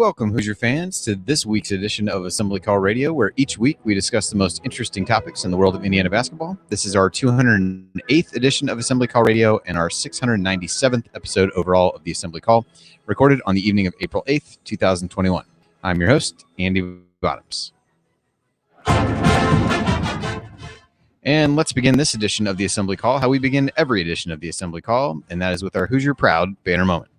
Welcome, Hoosier fans, to this week's edition of Assembly Call Radio, where each week we discuss the most interesting topics in the world of Indiana basketball. This is our 208th edition of Assembly Call Radio and our 697th episode overall of the Assembly Call, recorded on the evening of April 8th, 2021. I'm your host, Andy Bottoms. And let's begin this edition of the Assembly Call how we begin every edition of the Assembly Call, and that is with our Hoosier Proud banner moment.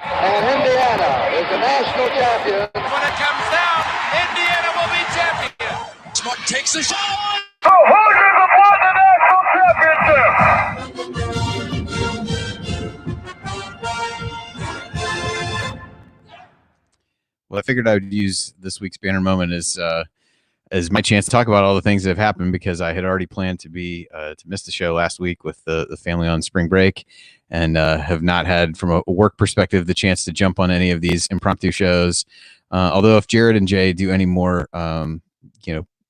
And Indiana is the national champion. When it comes down, Indiana will be champion. Smart takes the shot. The Hoosiers have won the national championship. Well, I figured I would use this week's banner moment as my chance to talk about all the things that have happened, because I had already planned to miss the show last week with the family on spring break, and have not had, from a work perspective, the chance to jump on any of these impromptu shows. Although if Jared and Jay do any more,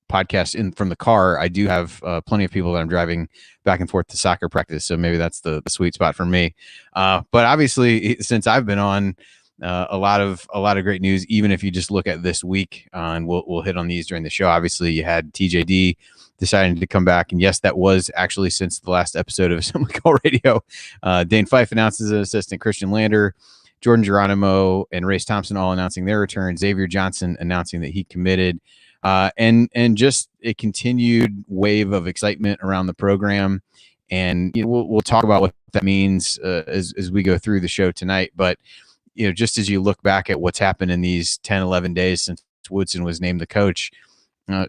podcasts from the car, I do have plenty of people that I'm driving back and forth to soccer practice. So maybe that's the sweet spot for me. But obviously, since I've been on, a lot of great news, even if you just look at this week, and we'll hit on these during the show. Obviously, you had TJD deciding to come back, and yes, that was actually since the last episode of Assembly Call Radio. Dane Fife announces an assistant, Christian Lander, Jordan Geronimo, and Race Thompson all announcing their return. Xavier Johnson announcing that he committed, and just a continued wave of excitement around the program. And we'll talk about what that means as we go through the show tonight. But just as you look back at what's happened in these 10, 11 days since Woodson was named the coach,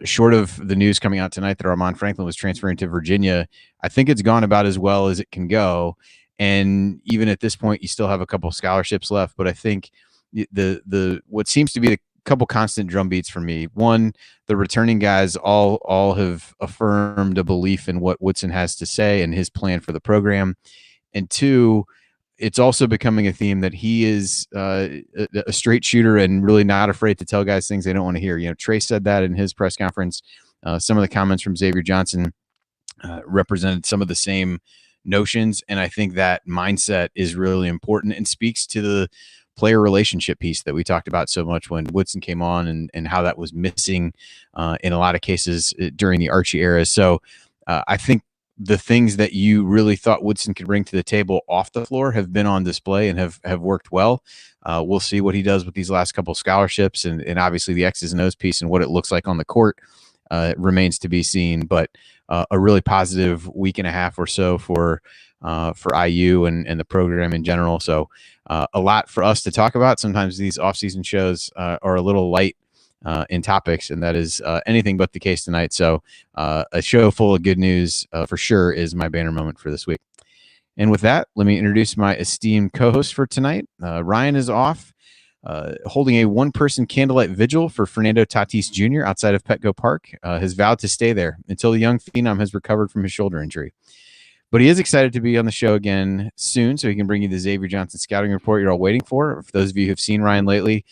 short of the news coming out tonight that Armand Franklin was transferring to Virginia, I think it's gone about as well as it can go. And even at this point, you still have a couple scholarships left. But I think the what seems to be the couple constant drum beats for me: one, the returning guys all have affirmed a belief in what Woodson has to say and his plan for the program. And two, it's also becoming a theme that he is a straight shooter and really not afraid to tell guys things they don't want to hear. Trey said that in his press conference. Some of the comments from Xavier Johnson represented some of the same notions, and I think that mindset is really important and speaks to the player relationship piece that we talked about so much when Woodson came on, and how that was missing in a lot of cases during the Archie era. So I think the things that you really thought Woodson could bring to the table off the floor have been on display and have worked well. We'll see what he does with these last couple scholarships, and obviously the X's and O's piece and what it looks like on the court remains to be seen. But a really positive week and a half or so for IU and the program in general. So a lot for us to talk about. Sometimes these off-season shows are a little light in topics, and that is anything but the case tonight. So a show full of good news for sure is my banner moment for this week. And with that, let me introduce my esteemed co-host for tonight. Ryan is off holding a one-person candlelight vigil for Fernando Tatis Jr. outside of Petco Park. Has vowed to stay there until the young phenom has recovered from his shoulder injury. But he is excited to be on the show again soon, so he can bring you the Xavier Johnson scouting report you're all waiting for. For those of you who have seen Ryan lately,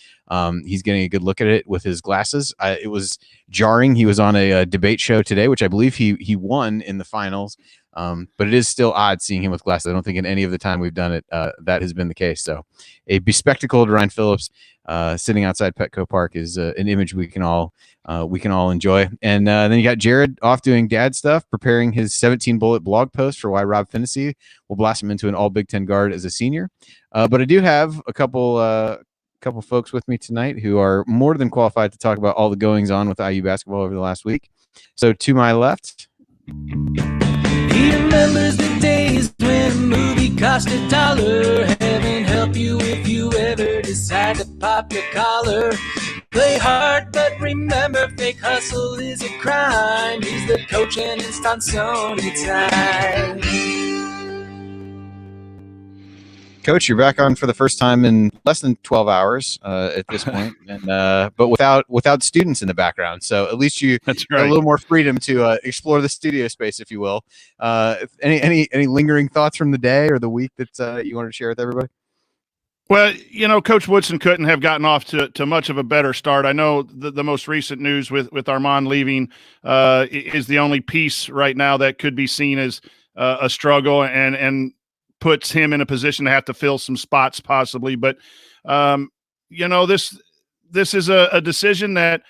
he's getting a good look at it with his glasses. It was jarring. He was on a debate show today, which I believe he won in the finals. But it is still odd seeing him with glasses. I don't think in any of the time we've done it that has been the case. So a bespectacled Ryan Phillips sitting outside Petco Park is an image we can all enjoy. And then you got Jared off doing dad stuff, preparing his 17-bullet blog post for why Rob Finney will blast him into an all Big Ten guard as a senior. But I do have a couple folks with me tonight who are more than qualified to talk about all the goings on with IU basketball over the last week. So to my left, he remembers the days when a movie cost $1. Heaven help you if you ever decide to pop your collar. Play hard, but remember, fake hustle is a crime. He's the coach and it's Tonsoni time. Coach, you're back on for the first time in less than 12 hours at this point, and but without students in the background. So at least you That's have right. a little more freedom to explore the studio space, if you will. Any lingering thoughts from the day or the week that you wanted to share with everybody? Well, Coach Woodson couldn't have gotten off to much of a better start. I know the most recent news with Armand leaving is the only piece right now that could be seen as a struggle and puts him in a position to have to fill some spots possibly. But this is a decision that,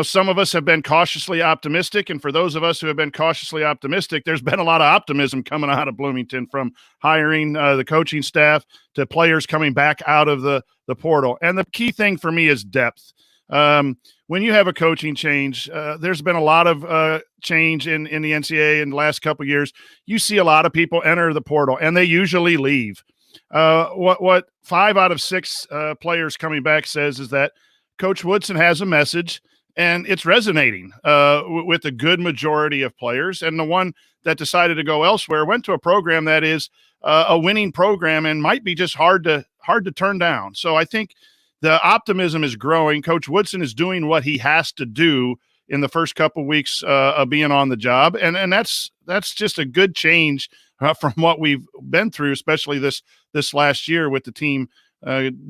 some of us have been cautiously optimistic. And for those of us who have been cautiously optimistic, there's been a lot of optimism coming out of Bloomington, from hiring the coaching staff to players coming back out of the portal. And the key thing for me is depth. When you have a coaching change, there's been a lot of change in the NCAA in the last couple of years. You see a lot of people enter the portal, and they usually leave. What 5 out of 6 players coming back says is that Coach Woodson has a message, and it's resonating with a good majority of players. And the one that decided to go elsewhere went to a program that is a winning program and might be just hard to turn down. So I think the optimism is growing. Coach Woodson is doing what he has to do in the first couple of weeks of being on the job, and that's just a good change from what we've been through, especially this last year with the team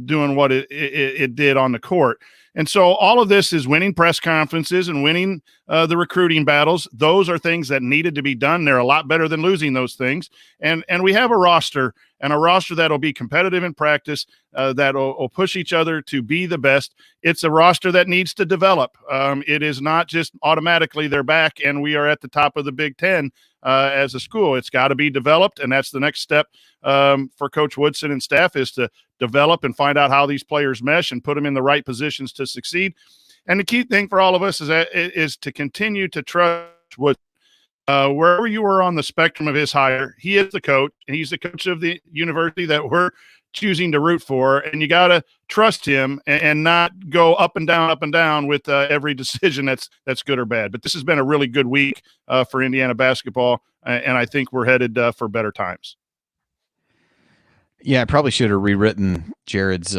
doing what it did on the court. And so all of this is winning press conferences and winning the recruiting battles. Those are things that needed to be done. They're a lot better than losing those things. And we have a roster that'll be competitive in practice, that'll push each other to be the best. It's a roster that needs to develop. It is not just automatically they're back and we are at the top of the Big Ten as a school. It's got to be developed, and that's the next step for Coach Woodson and staff, is to develop and find out how these players mesh and put them in the right positions to succeed. And the key thing for all of us is to continue to trust Woodson. Wherever you were on the spectrum of his hire, he is the coach, and he's the coach of the university that we're choosing to root for. And you got to trust him and not go up and down with every decision that's good or bad. But this has been a really good week for Indiana basketball, and I think we're headed for better times. Yeah, I probably should have rewritten Jared's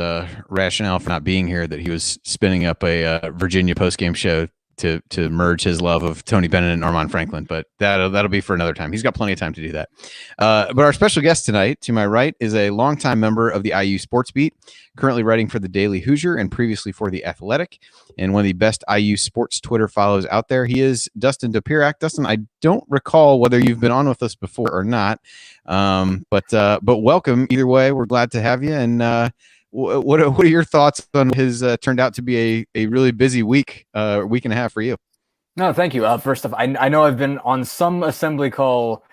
rationale for not being here, that he was spinning up a Virginia postgame show to merge his love of Tony Bennett and Armaan Franklin, but that'll be for another time. He's got plenty of time to do that. But our special guest tonight, to my right, is a longtime member of the IU Sports Beat, currently writing for the Daily Hoosier and previously for the Athletic, and one of the best IU sports Twitter follows out there. He is Dustin Dopirak. Dustin, I don't recall whether you've been on with us before or not, but welcome either way. We're glad to have you. And what are your thoughts on his turned out to be a really busy week and a half for you? No, thank you. First off, I know I've been on some assembly call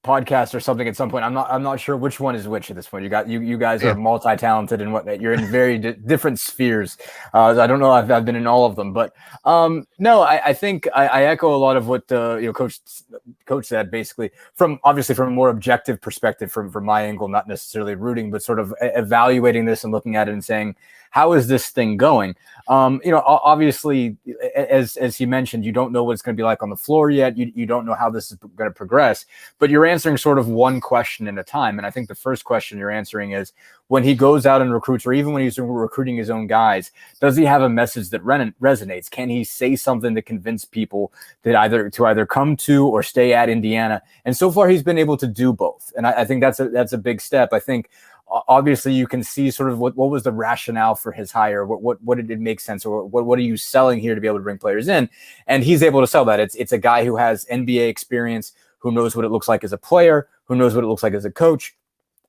podcast or something at some point. I'm not sure which one is which at this point. You guys are multi-talented and whatnot. You're in very different spheres. I don't know if I've been in all of them, but no, I think I echo a lot of what Coach said, basically from a more objective perspective from my angle, not necessarily rooting, but sort of evaluating this and looking at it and saying, how is this thing going? Obviously, as he mentioned, you don't know what it's going to be like on the floor yet. You don't know how this is going to progress, but you're answering sort of one question at a time. And I think the first question you're answering is, when he goes out and recruits, or even when he's recruiting his own guys, does he have a message that resonates? Can he say something to convince people that either come to or stay at Indiana? And so far, he's been able to do both. And I think that's a big step. I think obviously you can see sort of what was the rationale for his hire. What did it make sense, or what are you selling here to be able to bring players in? And he's able to sell that. It's a guy who has NBA experience, who knows what it looks like as a player, who knows what it looks like as a coach,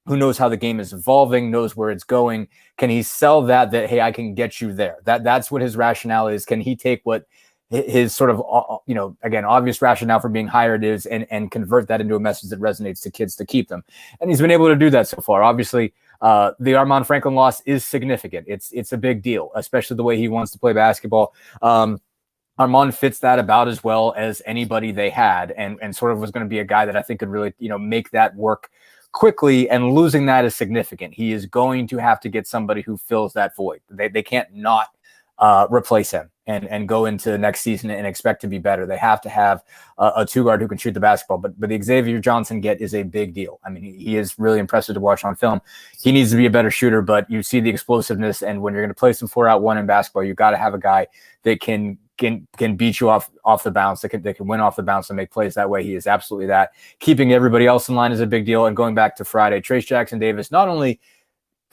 who knows how the game is evolving, knows where it's going. Can he sell that, hey, I can get you there? That's what his rationale is. Can he take what his sort of, again, obvious rationale for being hired is and convert that into a message that resonates to kids to keep them? And he's been able to do that so far. Obviously, the Armaan Franklin loss is significant. It's a big deal, especially the way he wants to play basketball. Armaan fits that about as well as anybody they had, and sort of was going to be a guy that I think could really, make that work quickly, and losing that is significant. He is going to have to get somebody who fills that void. They can't not replace him and go into next season and expect to be better. They have to have a two guard who can shoot the basketball. But the Xavier Johnson get is a big deal. I mean, he is really impressive to watch on film. He needs to be a better shooter, but you see the explosiveness. And when you're going to play some 4-out-1 in basketball, you got to have a guy that can beat you off the bounce, that can win off the bounce and make plays that way. He is absolutely that. Keeping everybody else in line is a big deal. And going back to Friday, Trace Jackson-Davis not only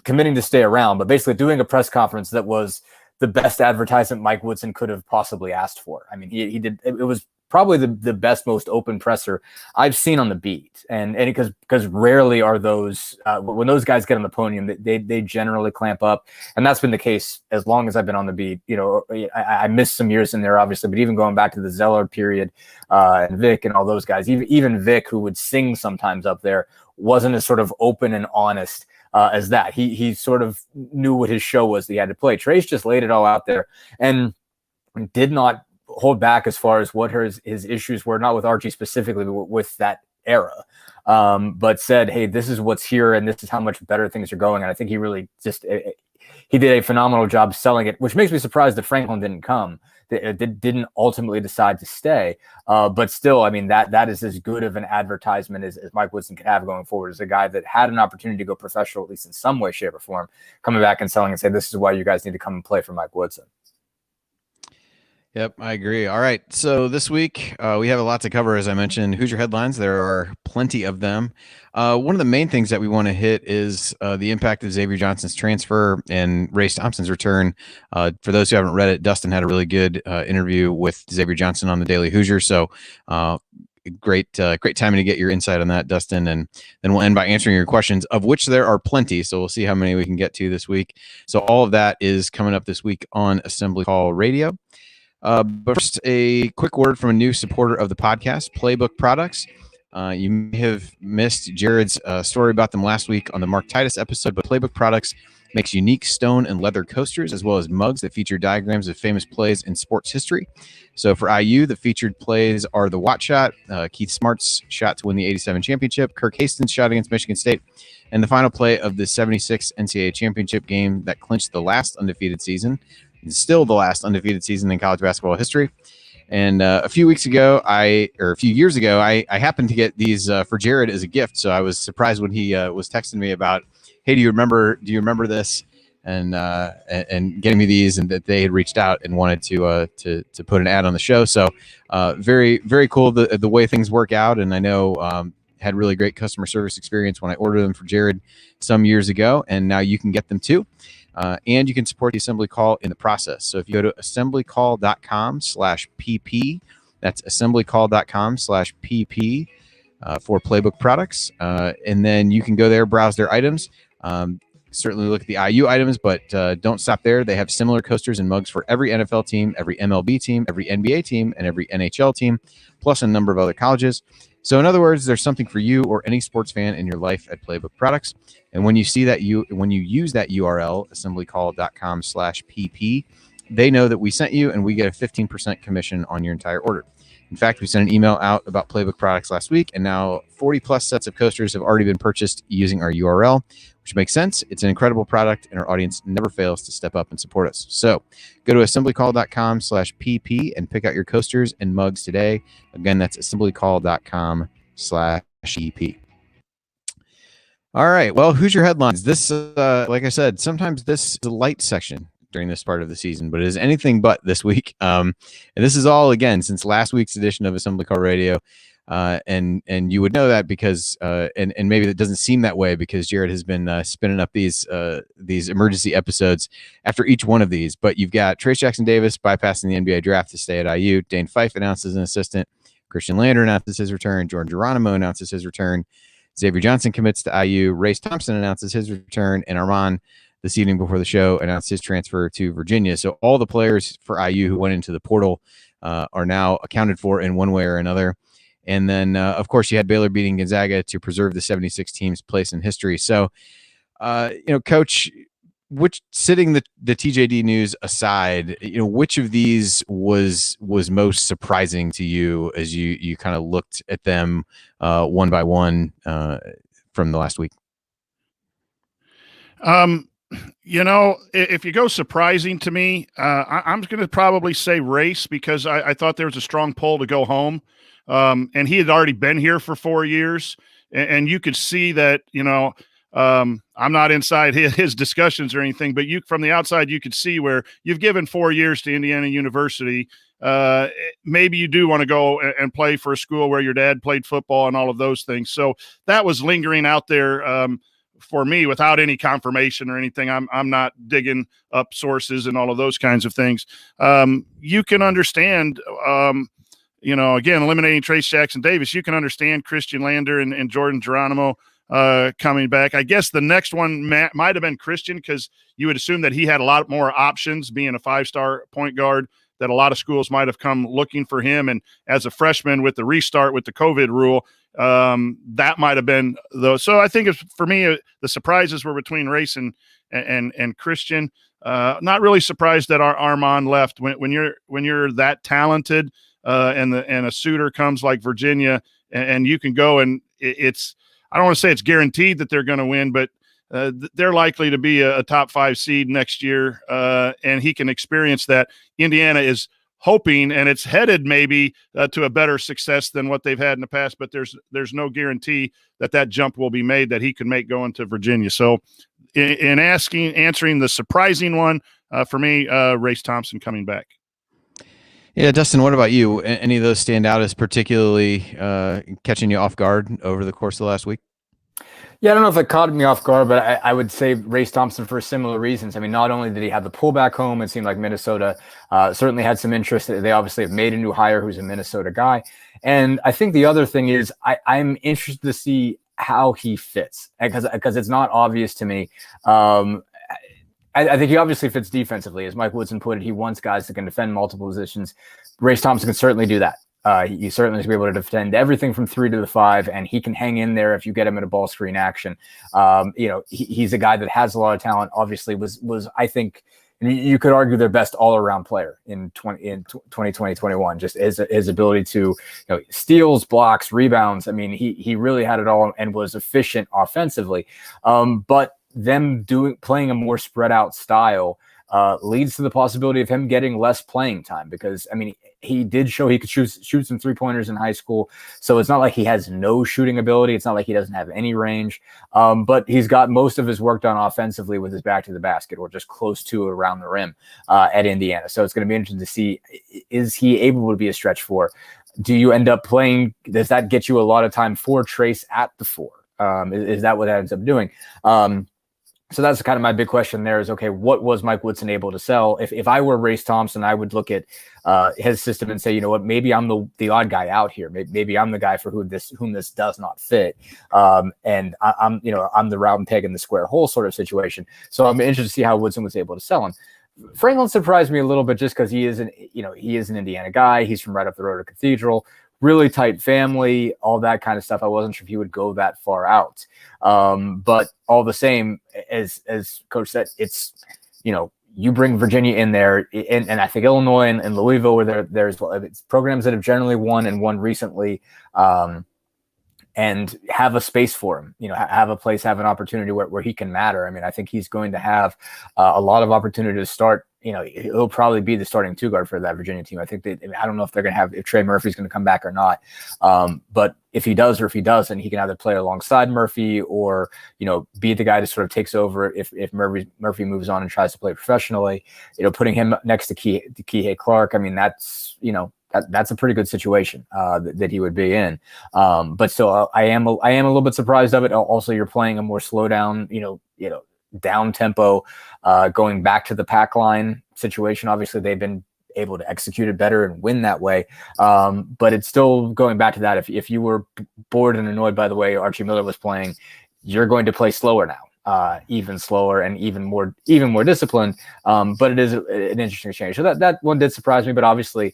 committing to stay around, but basically doing a press conference that was the best advertisement Mike Woodson could have possibly asked for. I mean, he did. It was probably the best, most open presser I've seen on the beat. And because rarely are those when those guys get on the podium, they generally clamp up, and that's been the case as long as I've been on the beat. I missed some years in there, obviously, but even going back to the Zeller period, and Vic and all those guys, even Vic, who would sing sometimes up there, wasn't as sort of open and honest as that. He sort of knew what his show was that he had to play. Trace just laid it all out there and did not hold back as far as what his issues were, not with Archie specifically, but with that era, but said, hey, this is what's here and this is how much better things are going. And I think he really he did a phenomenal job selling it, which makes me surprised that Franklin didn't come. Didn't ultimately decide to stay. But still, I mean, that is as good of an advertisement as Mike Woodson could have going forward, as a guy that had an opportunity to go professional, at least in some way, shape, or form, coming back and selling and saying, this is why you guys need to come and play for Mike Woodson. Yep, I agree. All right. So this week we have a lot to cover, as I mentioned. Hoosier headlines. There are plenty of them. One of the main things that we want to hit is the impact of Xavier Johnson's transfer and Race Thompson's return. For those who haven't read it, Dustin had a really good interview with Xavier Johnson on the Daily Hoosier. So great timing to get your insight on that, Dustin. And then we'll end by answering your questions, of which there are plenty. So we'll see how many we can get to this week. So all of that is coming up this week on Assembly Call Radio. But first, a quick word from a new supporter of the podcast, Playbook Products. You may have missed Jared's story about them last week on the Mark Titus episode, but Playbook Products makes unique stone and leather coasters as well as mugs that feature diagrams of famous plays in sports history. So for IU, the featured plays are the Watt shot, Keith Smart's shot to win the '87 championship, Kirk Hastings' shot against Michigan State, and the final play of the '76 NCAA championship game that clinched the last undefeated season. Still the last undefeated season in college basketball history. And a few years ago, I happened to get these for Jared as a gift. So I was surprised when he was texting me about, hey, do you remember this? And getting me these, and that they had reached out and wanted to put an ad on the show. So very, very cool the way things work out. And I know had really great customer service experience when I ordered them for Jared some years ago, and now you can get them too. And you can support the Assembly Call in the process. So if you go to assemblycall.com/pp, that's assemblycall.com/pp for Playbook Products. And then you can go there, browse their items. Certainly look at the IU items, but don't stop there. They have similar coasters and mugs for every NFL team, every MLB team, every NBA team, and every NHL team, plus a number of other colleges. So in other words, there's something for you or any sports fan in your life at Playbook Products. And when you use that URL, assemblycall.com/pp, they know that we sent you, and we get a 15% commission on your entire order. In fact, we sent an email out about Playbook Products last week, and now 40 plus sets of coasters have already been purchased using our URL, which makes sense. It's an incredible product, and our audience never fails to step up and support us. So go to assemblycall.com/pp and pick out your coasters and mugs today. Again, that's assemblycall.com/pp. All right. Well, Hoosier headlines. This, like I said, sometimes this is a light section during this part of the season, but it is anything but this week. And this is all, again, since last week's edition of Assembly Call Radio. And you would know that because, and maybe it doesn't seem that way because Jared has been spinning up these emergency episodes after each one of these. But you've got Trace Jackson Davis bypassing the NBA draft to stay at IU. Dane Fife announces an assistant. Christian Lander announces his return. Jordan Geronimo announces his return. Xavier Johnson commits to IU. Race Thompson announces his return. And Armand, this evening before the show, announced his transfer to Virginia. So all the players for IU who went into the portal are now accounted for in one way or another. And then, of course, you had Baylor beating Gonzaga to preserve the 76 team's place in history. So, Coach, setting the TJD news aside, which of these was most surprising to you as you kind of looked at them one by one from the last week? If you go surprising to me, I'm going to probably say Race, because I thought there was a strong pull to go home. And he had already been here for 4 years, and you could see that, I'm not inside his discussions or anything, but from the outside, you could see where you've given 4 years to Indiana University. Maybe you do want to go and play for a school where your dad played football and all of those things. So that was lingering out there, for me, without any confirmation or anything. I'm not digging up sources and all of those kinds of things. You can understand, again, eliminating Trace Jackson Davis, you can understand Christian Lander and Jordan Geronimo coming back. I guess the next one might have been Christian, because you would assume that he had a lot more options being a 5-star point guard, that a lot of schools might have come looking for him. And as a freshman with the restart with the COVID rule, that might have been those. So I think for me, the surprises were between Race and Christian. Not really surprised that our Armand left. When you're that talented, and a suitor comes like Virginia, and you can go, and it's, I don't want to say it's guaranteed that they're going to win, but they're likely to be a top 5 seed next year, and he can experience that. Indiana is hoping, and it's headed maybe to a better success than what they've had in the past, but there's no guarantee that jump will be made that he can make going to Virginia. So in answering the surprising one, for me, Race Thompson coming back. Yeah, Dustin, what about you? Any of those stand out as particularly catching you off guard over the course of the last week? Yeah, I don't know if it caught me off guard, but I would say Race Thompson for similar reasons. I mean, not only did he have the pullback home, it seemed like Minnesota certainly had some interest. They obviously have made a new hire who's a Minnesota guy. And I think the other thing is I'm interested to see how he fits, because it's not obvious to me. I think he obviously fits defensively. As Mike Woodson put it, he wants guys that can defend multiple positions. Race Thompson can certainly do that. He certainly is able to defend everything from 3 to the 5, and he can hang in there if you get him in a ball screen action. He's a guy that has a lot of talent. Obviously, was I think you could argue their best all-around player in 2020-21. Just his ability to steals, blocks, rebounds. I mean, he really had it all and was efficient offensively. But them playing a more spread out style leads to the possibility of him getting less playing time, because I mean, he did show he could shoot some 3-pointers in high school. So it's not like he has no shooting ability. It's not like he doesn't have any range, but he's got most of his work done offensively with his back to the basket, or just close to around the rim at Indiana. So it's going to be interesting to see, is he able to be a stretch 4? Do you end up playing? Does that get you a lot of time for Trace at the 4? Is that what that ends up doing? So that's kind of my big question there is, okay, what was Mike Woodson able to sell? If I were Race Thompson, I would look at his system and say, you know what, maybe I'm the odd guy out here. Maybe I'm the guy for whom this does not fit. And I'm the round peg in the square hole sort of situation. So I'm interested to see how Woodson was able to sell him. Franklin surprised me a little bit just because he is an Indiana guy. He's from right up the road to Cathedral. Really tight family, all that kind of stuff. I wasn't sure if he would go that far out. But all the same, as Coach said, it's, you bring Virginia in there, and I think Illinois and Louisville were there's programs that have generally won and won recently, and have a space for him, have a place, have an opportunity where he can matter. I mean, I think he's going to have a lot of opportunity to start. He'll probably be the starting 2 guard for that Virginia team. I think I don't know if they're going to if Trey Murphy's going to come back or not. But if he does, or if he doesn't, he can either play alongside Murphy or, be the guy that sort of takes over if Murphy moves on and tries to play professionally. Putting him next to Kihei Clark. I mean, that's, that's a pretty good situation that he would be in. But still, I am a little bit surprised of it. Also, you're playing a more slow down, down tempo, going back to the pack line situation. Obviously, they've been able to execute it better and win that way. But it's still going back to that. If you were bored and annoyed by the way Archie Miller was playing, you're going to play slower now, even slower and even more disciplined. But it is an interesting change. So that one did surprise me. But obviously,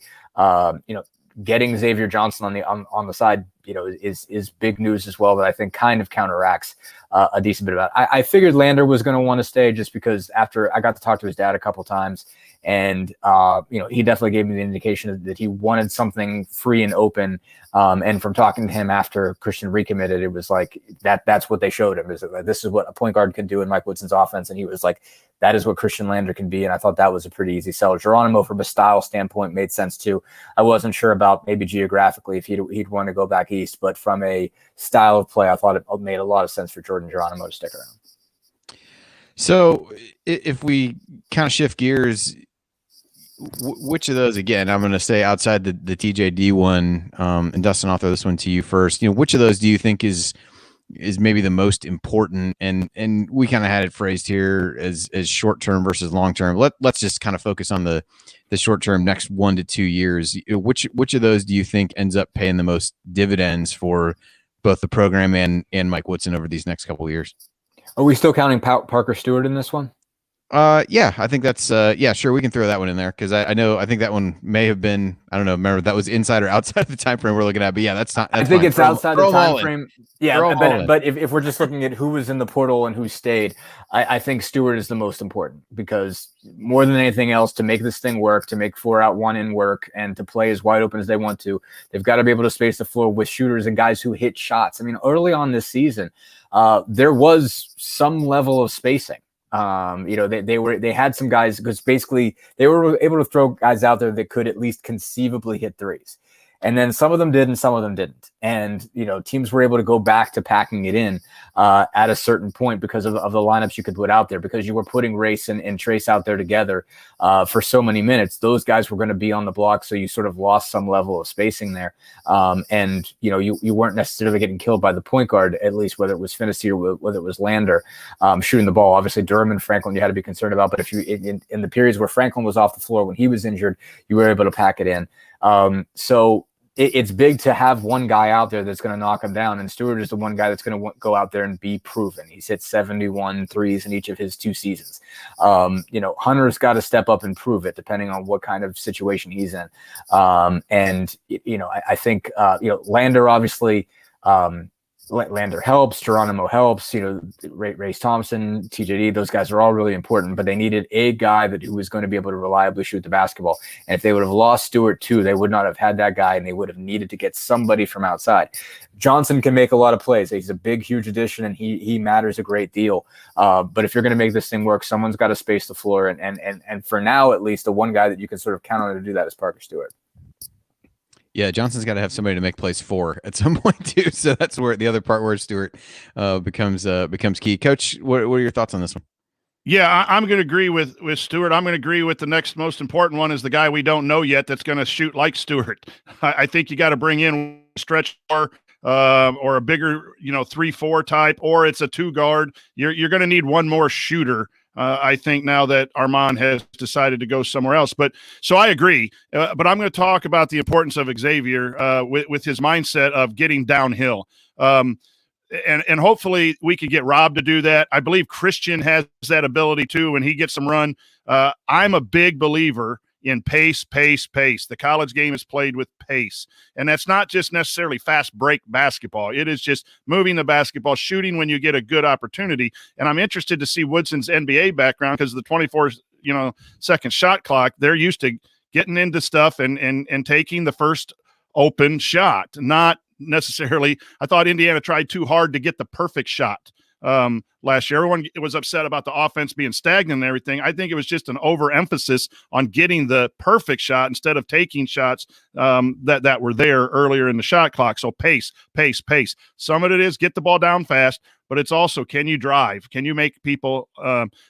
getting Xavier Johnson on the side, is big news as well, that I think kind of counteracts a decent bit of that. I figured Lander was going to want to stay just because after I got to talk to his dad a couple times, and he definitely gave me the indication that he wanted something free and open. And from talking to him after Christian recommitted, it was like that's what they showed him, is that this is what a point guard can do in Mike Woodson's offense, and he was like, that is what Christian Lander can be. And I thought that was a pretty easy sell. Geronimo, from a style standpoint, made sense too. I wasn't sure about maybe geographically if he'd want to go back east, but from a style of play, I thought it made a lot of sense for Jordan Geronimo to stick around. So if we kind of shift gears, which of those, again, I'm going to say outside the TJD one, and Dustin, I'll throw this one to you first. Which of those do you think is is maybe the most important, and we kind of had it phrased here as short term versus long term. Let's just kind of focus on the short term, next 1 to 2 years. Which of those do you think ends up paying the most dividends for both the program and Mike Woodson over these next couple of years? Are we still counting Parker Stewart in this one? Yeah, I think that's yeah, sure, we can throw that one in there, because I think that one may have been, I don't know, remember that was inside or outside of the time frame we're looking at, but yeah, that's I think fine. it's outside the time frame. Yeah, but but if we're just looking at who was in the portal and who stayed, I think Stewart is the most important, because more than anything else, to make this thing work, to make 4 out 1 in work, and to play as wide open as they want to, they've got to be able to space the floor with shooters and guys who hit shots. I mean, early on this season, there was some level of spacing. They had some guys, because basically they were able to throw guys out there that could at least conceivably hit threes. And then some of them did and some of them didn't. And, teams were able to go back to packing it in at a certain point because of the lineups you could put out there, because you were putting Race and Trace out there together for so many minutes. Those guys were going to be on the block, so you sort of lost some level of spacing there. And you weren't necessarily getting killed by the point guard, at least whether it was Finney or whether it was Lander shooting the ball. Obviously, Durham and Franklin you had to be concerned about. But if you in the periods where Franklin was off the floor when he was injured, you were able to pack it in. So it's big to have one guy out there that's going to knock him down, and Stewart is the one guy that's going to go out there and be proven. He's hit 71 threes in each of his 2 seasons. Hunter's got to step up and prove it, depending on what kind of situation he's in. I think Lander obviously. Lander helps, Geronimo helps, Race Thompson, TJD, those guys are all really important, but they needed a guy who was going to be able to reliably shoot the basketball. And if they would have lost Stewart too, they would not have had that guy, and they would have needed to get somebody from outside. Johnson can make a lot of plays. He's a big, huge addition, and he matters a great deal. But if you're going to make this thing work, someone's got to space the floor. And for now, at least, the one guy that you can sort of count on to do that is Parker Stewart. Yeah, Johnson's got to have somebody to make plays for at some point too. So that's where the other part where Stewart becomes key. Coach, what are your thoughts on this one? Yeah, I'm going to agree with Stewart. I'm going to agree with the next most important one is the guy we don't know yet that's going to shoot like Stewart. I think you got to bring in stretch or a bigger 3-4 type, or it's a 2 guard. You're going to need one more shooter. I think now that Armand has decided to go somewhere else. So I agree. But I'm going to talk about the importance of Xavier with his mindset of getting downhill. And hopefully we can get Rob to do that. I believe Christian has that ability too when he gets some run. I'm a big believer in pace. The college game is played with pace. And that's not just necessarily fast break basketball. It is just moving the basketball, shooting when you get a good opportunity. And I'm interested to see Woodson's NBA background, because the 24-second shot clock, they're used to getting into stuff and taking the first open shot. Not necessarily, I thought Indiana tried too hard to get the perfect shot last year. Everyone was upset about the offense being stagnant and everything. I think it was just an overemphasis on getting the perfect shot instead of taking shots that were there earlier in the shot clock. So pace. Some of it is get the ball down fast, but it's also, can you drive? Can you make people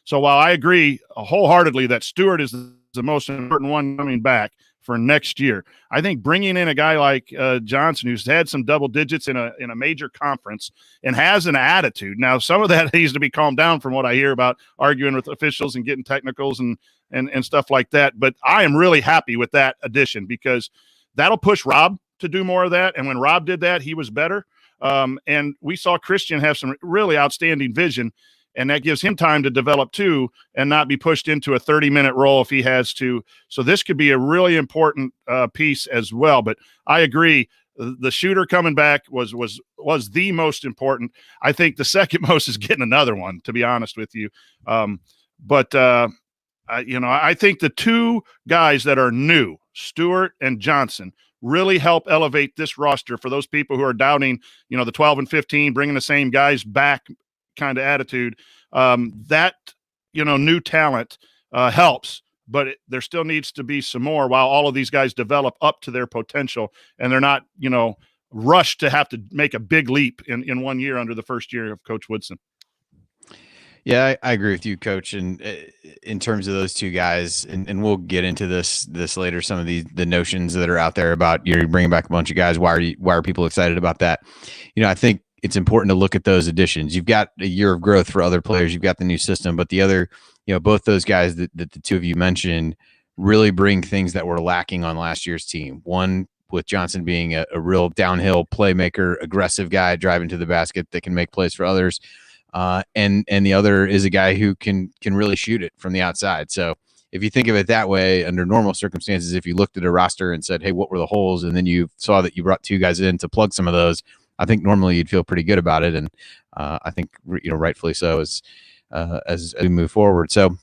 so while I agree wholeheartedly that Stewart is the most important one coming back for next year, I think bringing in a guy like Johnson, who's had some double digits in a major conference and has an attitude. Now, some of that needs to be calmed down from what I hear about arguing with officials and getting technicals and stuff like that. But I am really happy with that addition, because that'll push Rob to do more of that. And when Rob did that, he was better. And we saw Christian have some really outstanding vision, and that gives him time to develop too and not be pushed into a 30-minute role if he has to. So this could be a really important piece as well. But I agree, the shooter coming back was the most important. I think the second most is getting another one, to be honest with you. I think the 2 guys that are new, Stewart and Johnson, really help elevate this roster for those people who are doubting, the 12 and 15, bringing the same guys back kind of attitude. That new talent helps, but there still needs to be some more while all of these guys develop up to their potential, and they're not rushed to have to make a big leap in 1 year under the first year of Coach Woodson. Yeah, I agree with you, Coach. And in terms of those 2 guys, and we'll get into this later, some of the notions that are out there about you're bringing back a bunch of guys. Why are people excited about that? I think it's important to look at those additions. You've got a year of growth for other players. You've got the new system, but the other, both those guys that the two of you mentioned really bring things that were lacking on last year's team. One with Johnson being a real downhill playmaker, aggressive guy driving to the basket that can make plays for others. And the other is a guy who can really shoot it from the outside. So if you think of it that way, under normal circumstances, if you looked at a roster and said, hey, what were the holes? And then you saw that you brought two guys in to plug some of those, I think normally you'd feel pretty good about it. And I think, rightfully so as we move forward. So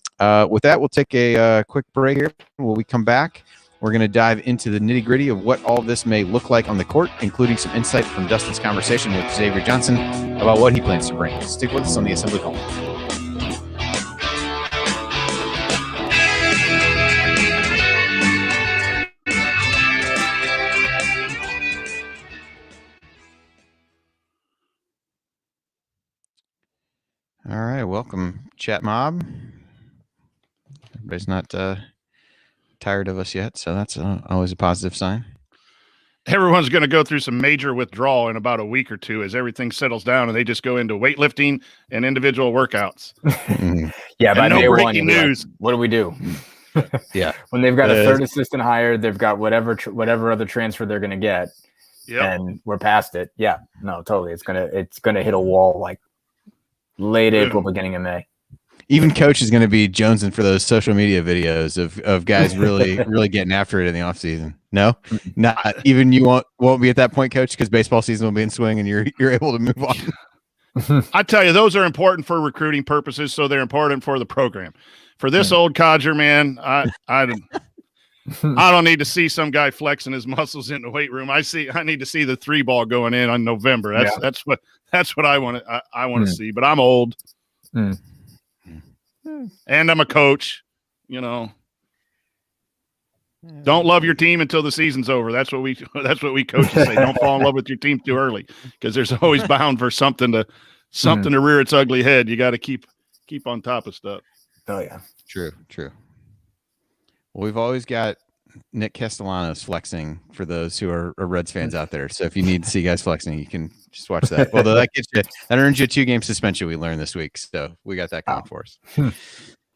with that, we'll take a quick break here. When we come back, we're going to dive into the nitty gritty of what all this may look like on the court, including some insight from Dustin's conversation with Xavier Johnson about what he plans to bring. Stick with us on the Assembly Call. All right, welcome, chat mob. Everybody's not tired of us yet, so that's always a positive sign. Everyone's going to go through some major withdrawal in about a week or two as everything settles down and they just go into weightlifting and individual workouts. Yeah, but no breaking news. Like, what do we do? Yeah, when they've got a third assistant hired, they've got whatever other transfer they're going to get, and we're past it. Yeah, no, totally. It's gonna hit a wall like late April, beginning of May. Even coach is going to be jonesing for those social media videos of guys really getting after it in the off season. No, not even you won't be at that point, coach, because baseball season will be in swing and you're able to move on. I tell you, those are important for recruiting purposes, so they're important for the program. For this old codger, man, I don't need to see some guy flexing his muscles in the weight room. I need to see the 3-ball going in on November. That's what I want to see. But I'm old. And I'm a coach, Don't love your team until the season's over. That's what we coaches say. Don't fall in love with your team too early, because there's always bound for something to rear its ugly head. You got to keep on top of stuff. Oh yeah, true. Well, we've always got Nick Castellanos flexing for those who are Reds fans out there. So if you need to see guys flexing, you can just watch that. Although that earns you a 2-game suspension, we learned this week. So we got that going for us.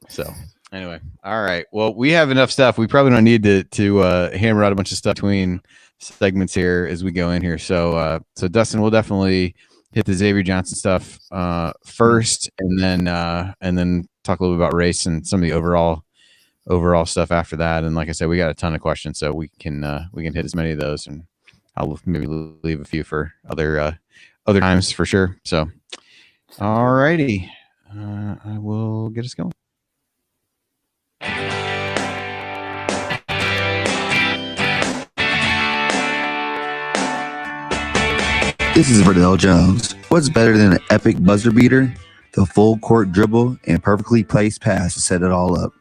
So anyway, all right. Well, we have enough stuff. We probably don't need to hammer out a bunch of stuff between segments here as we go in here. So Dustin, we'll definitely hit the Xavier Johnson stuff first, and then talk a little bit about race and some of the overall stuff after that. And like I said, we got a ton of questions, so we can hit as many of those, and I'll maybe leave a few for other times for sure. So, all righty, I will get us going. This is Verdell Jones. What's better than an epic buzzer beater, the full court dribble, and perfectly placed pass to set it all up?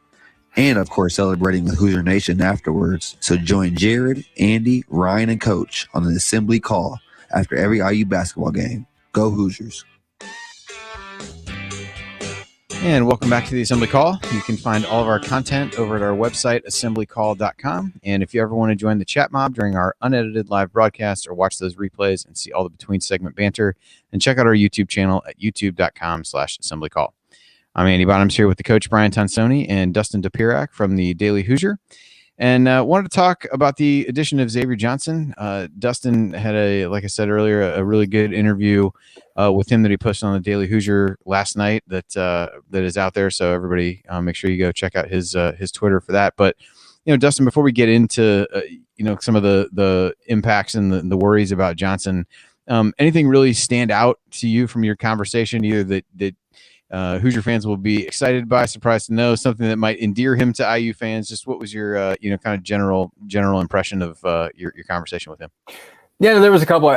And, of course, celebrating with Hoosier Nation afterwards. So join Jared, Andy, Ryan, and Coach on the Assembly Call after every IU basketball game. Go Hoosiers. And welcome back to the Assembly Call. You can find all of our content over at our website, assemblycall.com. And if you ever want to join the chat mob during our unedited live broadcast or watch those replays and see all the between segment banter, then check out our YouTube channel at youtube.com/assemblycall. I'm Andy Bottoms here with the coach, Brian Tonsoni, and Dustin Dopirak from the Daily Hoosier. And wanted to talk about the addition of Xavier Johnson. Dustin had like I said earlier, a really good interview with him that he posted on the Daily Hoosier last night that is out there. So everybody make sure you go check out his Twitter for that. But, Dustin, before we get into, some of the impacts and the worries about Johnson, anything really stand out to you from your conversation, either that Hoosier fans will be excited by, surprised to know, something that might endear him to IU fans? Just what was your, kind of general impression of your conversation with him? Yeah, there was a couple.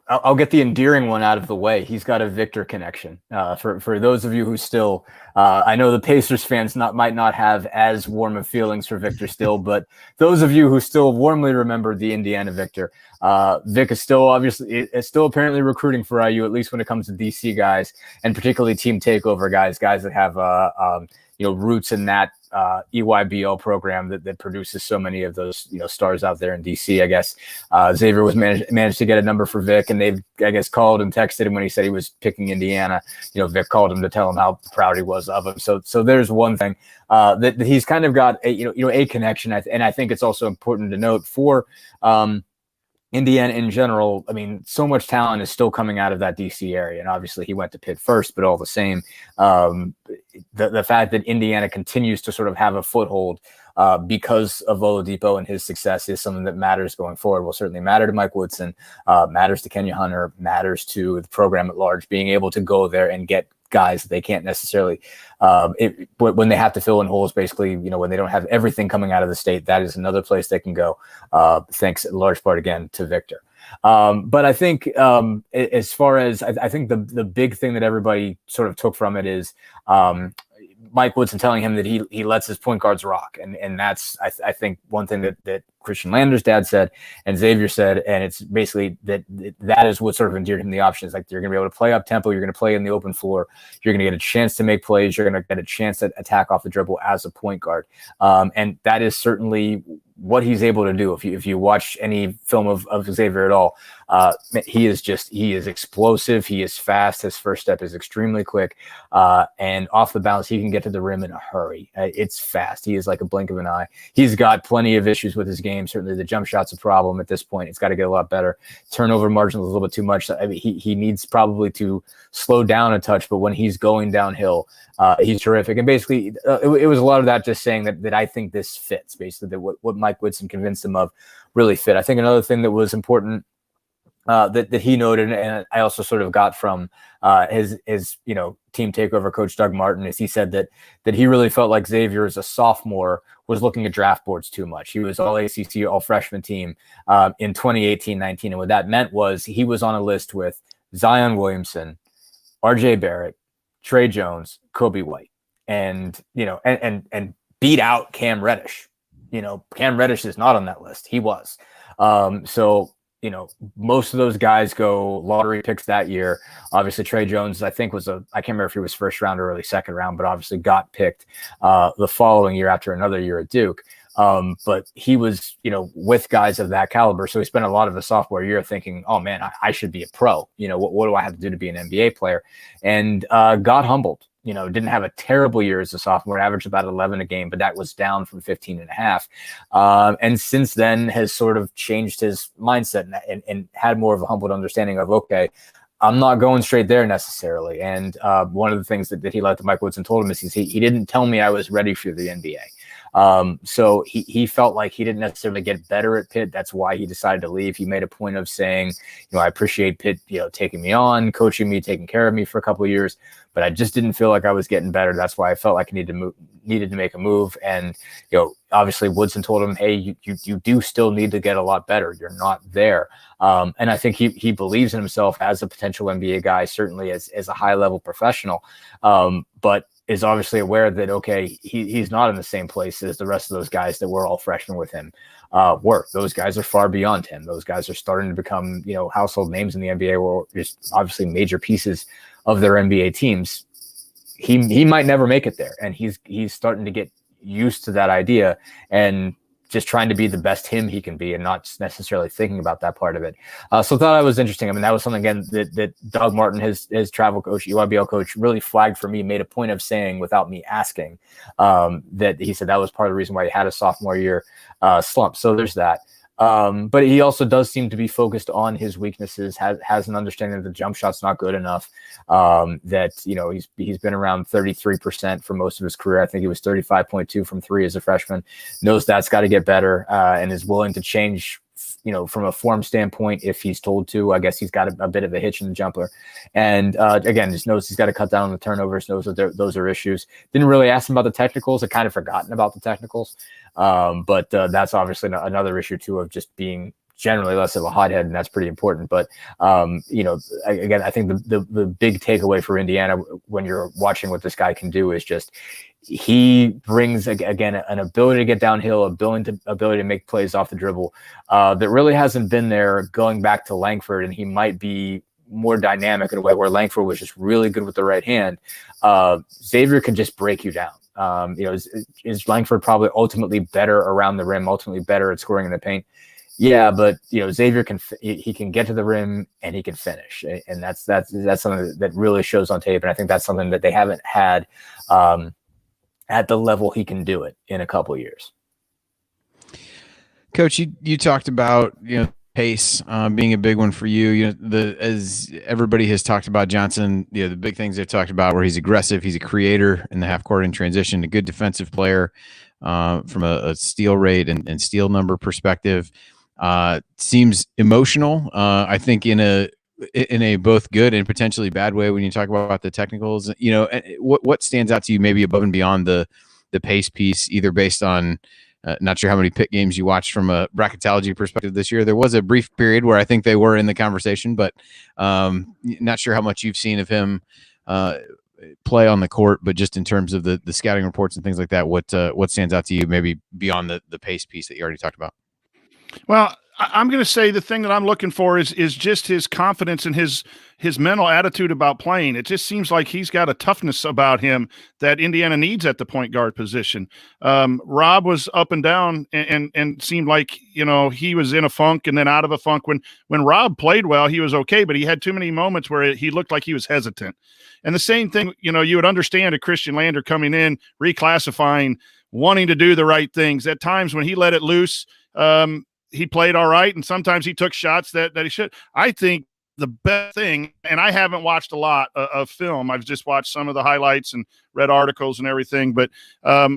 I'll get the endearing one out of the way. He's got a Victor connection. For those of you who still, I know the Pacers fans might not have as warm of feelings for Victor still, but those of you who still warmly remember the Indiana Victor, Vic is still apparently recruiting for IU, at least when it comes to DC guys, and particularly team takeover guys that have roots in that EYBL program that produces so many of those stars out there in DC. I guess Xavier was managed to get a number for Vic, and they've called and texted him when he said he was picking Indiana. Vic called him to tell him how proud he was of him. So there's one thing that he's kind of got a connection, and I think it's also important to note for Indiana in general. I mean, so much talent is still coming out of that DC area, and obviously he went to Pitt first, but all the same, the fact that Indiana continues to sort of have a foothold because of Oladipo and his success is something that matters going forward. Will certainly matter to Mike Woodson, matters to Kenya Hunter, matters to the program at large, being able to go there and get guys that they can't necessarily when they have to fill in holes, basically, when they don't have everything coming out of the state. That is another place they can go, thanks in large part again to Victor. But I think as far as I think the big thing that everybody sort of took from it is Mike Woodson telling him that he lets his point guards rock, and that's I think one thing that Christian Lander's dad said and Xavier said, and it's basically that is what sort of endeared him the options. Like, you're going to be able to play up tempo, you're going to play in the open floor, you're going to get a chance to make plays, you're going to get a chance to attack off the dribble as a point guard, and that is certainly what he's able to do. If you watch any film of Xavier at all, he is explosive. He is fast. His first step is extremely quick, and off the bounce, he can get to the rim in a hurry. It's fast. He is like a blink of an eye. He's got plenty of issues with his game. Certainly the jump shot's a problem at this point. It's got to get a lot better. Turnover margin is a little bit too much. I mean, he needs probably to slow down a touch, but when he's going downhill, he's terrific. And basically, it was a lot of that just saying that I think this fits, basically, that what Mike Woodson convinced him of really fit. I think another thing that was important that he noted, and I also sort of got from his team takeover coach Doug Martin, is he said that he really felt like Xavier as a sophomore was looking at draft boards too much. He was all ACC, all freshman team in 2018-19, and what that meant was he was on a list with Zion Williamson, RJ Barrett, Trey Jones, Kobe White, and beat out Cam Reddish. Cam Reddish is not on that list. He was. Most of those guys go lottery picks that year. Obviously, Trey Jones, I think I can't remember if he was first round or early second round, but obviously got picked the following year after another year at Duke. But he was, with guys of that caliber. So he spent a lot of the sophomore year thinking, oh man, I should be a pro. What do I have to do to be an NBA player? And got humbled. Didn't have a terrible year as a sophomore, averaged about 11 a game, but that was down from 15 and a half. And since then has sort of changed his mindset and had more of a humbled understanding of, okay, I'm not going straight there necessarily. And one of the things that he liked that Mike Woodson told him is he didn't tell me I was ready for the NBA. So he felt like he didn't necessarily get better at Pitt. That's why he decided to leave. He made a point of saying, I appreciate Pitt, taking me on, coaching me, taking care of me for a couple of years, but I just didn't feel like I was getting better. That's why I felt like I needed to make a move. And, obviously Woodson told him, hey, you do still need to get a lot better. You're not there. And I think he believes in himself as a potential NBA guy, certainly as a high level professional. But is obviously aware that, okay, he's not in the same place as the rest of those guys that were all freshmen with him were. Those guys are far beyond him. Those guys are starting to become, household names in the NBA, or just obviously major pieces of their NBA teams. He might never make it there. And he's starting to get used to that idea and just trying to be the best him he can be and not necessarily thinking about that part of it. So I thought that was interesting. I mean, that was something, again, that Doug Martin, his travel coach, UIBL coach, really flagged for me, made a point of saying without me asking, that he said that was part of the reason why he had a sophomore year slump. So there's that. But he also does seem to be focused on his weaknesses, has an understanding that the jump shot's not good enough, that, he's been around 33% for most of his career. I think he was 35.2 from three as a freshman, knows that's got to get better, and is willing to change, from a form standpoint, if he's told to. I guess he's got a bit of a hitch in the jumper. And again, just knows he's got to cut down on the turnovers, knows that those are issues. Didn't really ask him about the technicals. I kind of forgotten about the technicals. But that's obviously another issue too, of just being generally less of a hothead, and that's pretty important. But again, I think the big takeaway for Indiana when you're watching what this guy can do is just he brings again an ability to get downhill, ability to make plays off the dribble that really hasn't been there going back to Langford, and he might be more dynamic in a way where Langford was just really good with the right hand. Xavier can just break you down. Is Langford probably ultimately better around the rim, ultimately better at scoring in the paint? Yeah, but Xavier can get to the rim and he can finish, and that's something that really shows on tape. And I think that's something that they haven't had at the level he can do it in a couple of years. Coach, you talked about pace being a big one for you. As everybody has talked about Johnson, the big things they've talked about where he's aggressive, he's a creator in the half court in transition, a good defensive player from a steal rate and steal number perspective. Seems emotional. I think in a both good and potentially bad way when you talk about the technicals. What stands out to you maybe above and beyond the pace piece, either based on not sure how many pit games you watched from a bracketology perspective this year. There was a brief period where I think they were in the conversation, but not sure how much you've seen of him play on the court, but just in terms of the scouting reports and things like that, what stands out to you maybe beyond the pace piece that you already talked about? Well, I'm going to say the thing that I'm looking for is just his confidence and his mental attitude about playing. It just seems like he's got a toughness about him that Indiana needs at the point guard position. Rob was up and down and seemed like, he was in a funk and then out of a funk. When Rob played well, he was okay, but he had too many moments where he looked like he was hesitant. And the same thing, you would understand a Christian Lander coming in, reclassifying, wanting to do the right things. At times when he let it loose, he played all right, and sometimes he took shots that he should. I think the best thing, and I haven't watched a lot of film. I've just watched some of the highlights and read articles and everything, but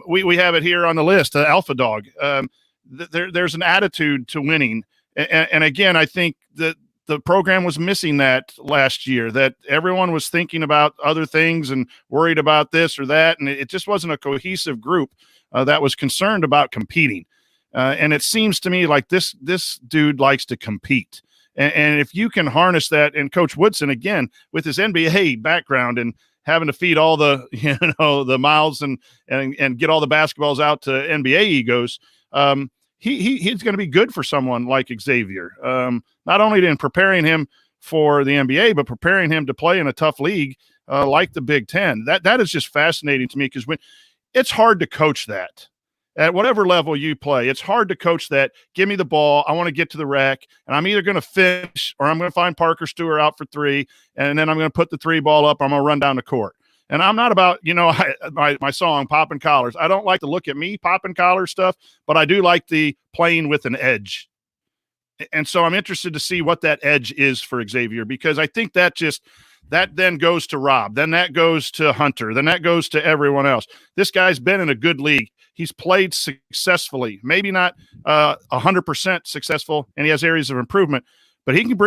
we have it here on the list, Alpha Dog. There's an attitude to winning. And again, I think that the program was missing that last year, that everyone was thinking about other things and worried about this or that, and it just wasn't a cohesive group that was concerned about competing. And it seems to me like this dude likes to compete. And if you can harness that, and Coach Woodson, again, with his NBA background and having to feed all the, the mouths and get all the basketballs out to NBA egos, he's going to be good for someone like Xavier. Not only in preparing him for the NBA, but preparing him to play in a tough league like the Big Ten. That is just fascinating to me, because when it's hard to coach that. At whatever level you play, it's hard to coach that. Give me the ball. I want to get to the rack, and I'm either going to finish or I'm going to find Parker Stewart out for three, and then I'm going to put the three ball up. I'm going to run down the court. And I'm not about, my song, Popping Collars. I don't like to look at me popping collar stuff, but I do like the playing with an edge. And so I'm interested to see what that edge is for Xavier, because I think that then goes to Rob. Then that goes to Hunter. Then that goes to everyone else. This guy's been in a good league. He's played successfully, maybe not 100% successful, and he has areas of improvement, but he can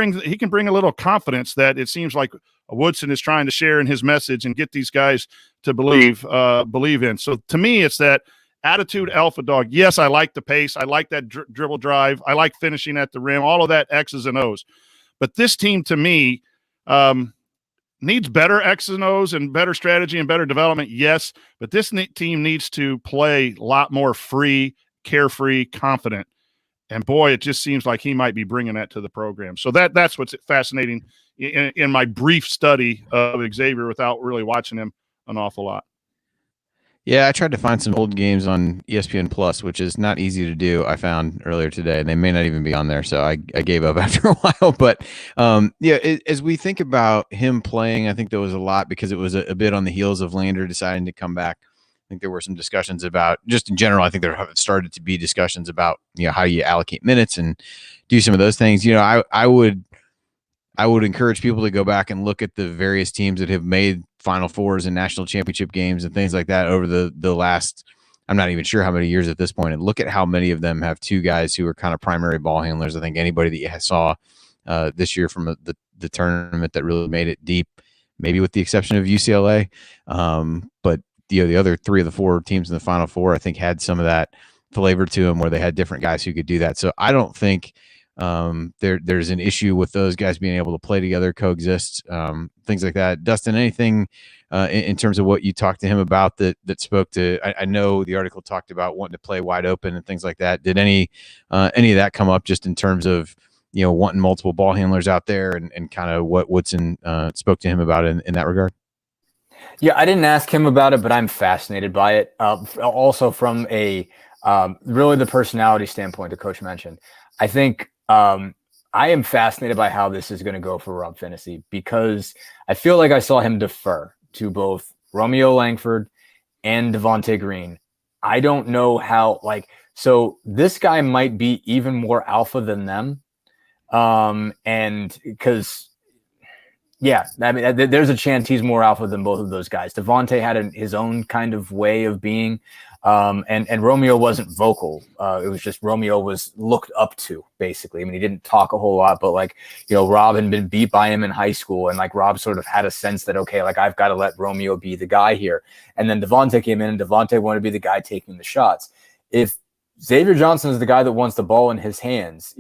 bring a little confidence that it seems like Woodson is trying to share in his message and get these guys to believe in. So to me, it's that attitude alpha dog. Yes, I like the pace. I like that dribble drive. I like finishing at the rim, all of that X's and O's. But this team, to me, needs better X's and O's and better strategy and better development, yes, but this team needs to play a lot more free, carefree, confident. And boy, it just seems like he might be bringing that to the program. So that's what's fascinating in my brief study of Xavier without really watching him an awful lot. Yeah, I tried to find some old games on ESPN Plus, which is not easy to do. I found earlier today, and they may not even be on there, so I gave up after a while. But as we think about him playing, I think there was a lot because it was a bit on the heels of Lander deciding to come back. I think there were some discussions about, just in general, I think there have started to be discussions about how you allocate minutes and do some of those things. I would encourage people to go back and look at the various teams that have made Final Fours and national championship games and things like that over the last, I'm not even sure how many years at this point, and look at how many of them have two guys who are kind of primary ball handlers. I think anybody that you saw this year from the tournament that really made it deep, maybe with the exception of UCLA, but the other three of the four teams in the Final Four, I think, had some of that flavor to them where they had different guys who could do that. So I don't think there's an issue with those guys being able to play together, coexist, things like that. Dustin, anything in terms of what you talked to him about that spoke to? I know the article talked about wanting to play wide open and things like that. Did any of that come up just in terms of wanting multiple ball handlers out there and kind of what Woodson spoke to him about in that regard? Yeah, I didn't ask him about it, but I'm fascinated by it. Also from a really the personality standpoint the coach mentioned. I think I am fascinated by how this is going to go for Rob Phinisee, because I feel like I saw him defer to both Romeo Langford and Devontae Green. I don't know how, so this guy might be even more alpha than them. And because, yeah, I mean, there's a chance he's more alpha than both of those guys. Devontae had his own kind of way of being. And Romeo wasn't vocal. It was just Romeo was looked up to, basically. I mean, he didn't talk a whole lot, but Rob had been beat by him in high school, and Rob sort of had a sense that, okay, I've got to let Romeo be the guy here. And then Devontae came in, and Devontae wanted to be the guy taking the shots. If Xavier Johnson is the guy that wants the ball in his hands,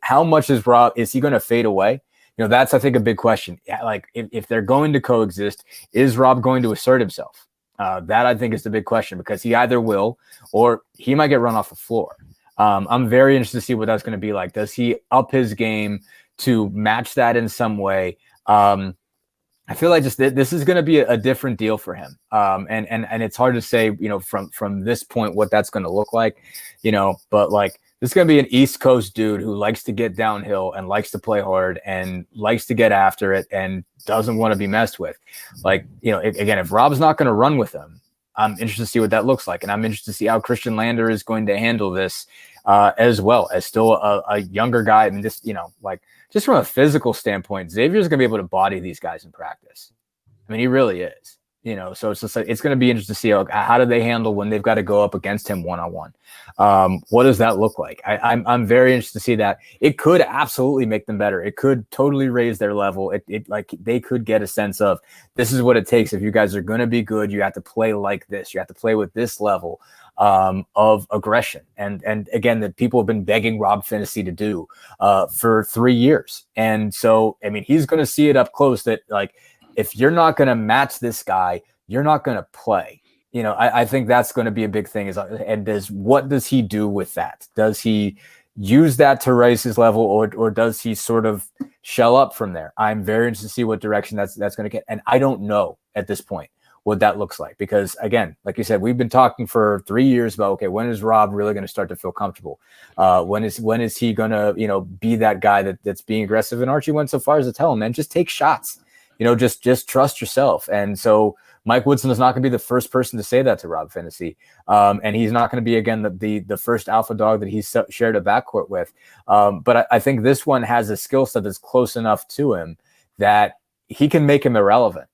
how much is he going to fade away? That's, I think, a big question. If they're going to coexist, is Rob going to assert himself? That, I think, is the big question, because he either will or he might get run off the floor. I'm very interested to see what that's going to be like. Does he up his game to match that in some way? I feel like just this is going to be a different deal for him. And it's hard to say, from this point, what that's going to look like, but this is going to be an East Coast dude who likes to get downhill and likes to play hard and likes to get after it and doesn't want to be messed with. If Rob's not going to run with him, I'm interested to see what that looks like. And I'm interested to see how Christian Lander is going to handle this as well, as still a younger guy. I mean, just from a physical standpoint, Xavier's going to be able to body these guys in practice. I mean, he really is. So it's just it's going to be interesting to see how do they handle when they've got to go up against him one-on-one. What does that look like? I'm very interested to see that. It could absolutely make them better. It could totally raise their level. They could get a sense of, this is what it takes. If you guys are going to be good, you have to play like this. You have to play with this level of aggression. And again, that people have been begging Rob Phinisee to do for 3 years. And so, I mean, he's going to see it up close that if you're not going to match this guy, you're not going to play. I think that's going to be a big thing. What does he do with that? Does he use that to raise his level, or does he sort of shell up from there? I'm very interested to see what direction that's going to get. And I don't know at this point what that looks like, because again, like you said, we've been talking for 3 years about, okay, when is Rob really going to start to feel comfortable? When is he going to, be that guy that's being aggressive? And Archie went so far as to tell him, man, just take shots. Just trust yourself. And so Mike Woodson is not going to be the first person to say that to Rob Phinisee. And he's not going to be, again, the first alpha dog that he's shared a backcourt with. But I think this one has a skill set that's close enough to him that he can make him irrelevant.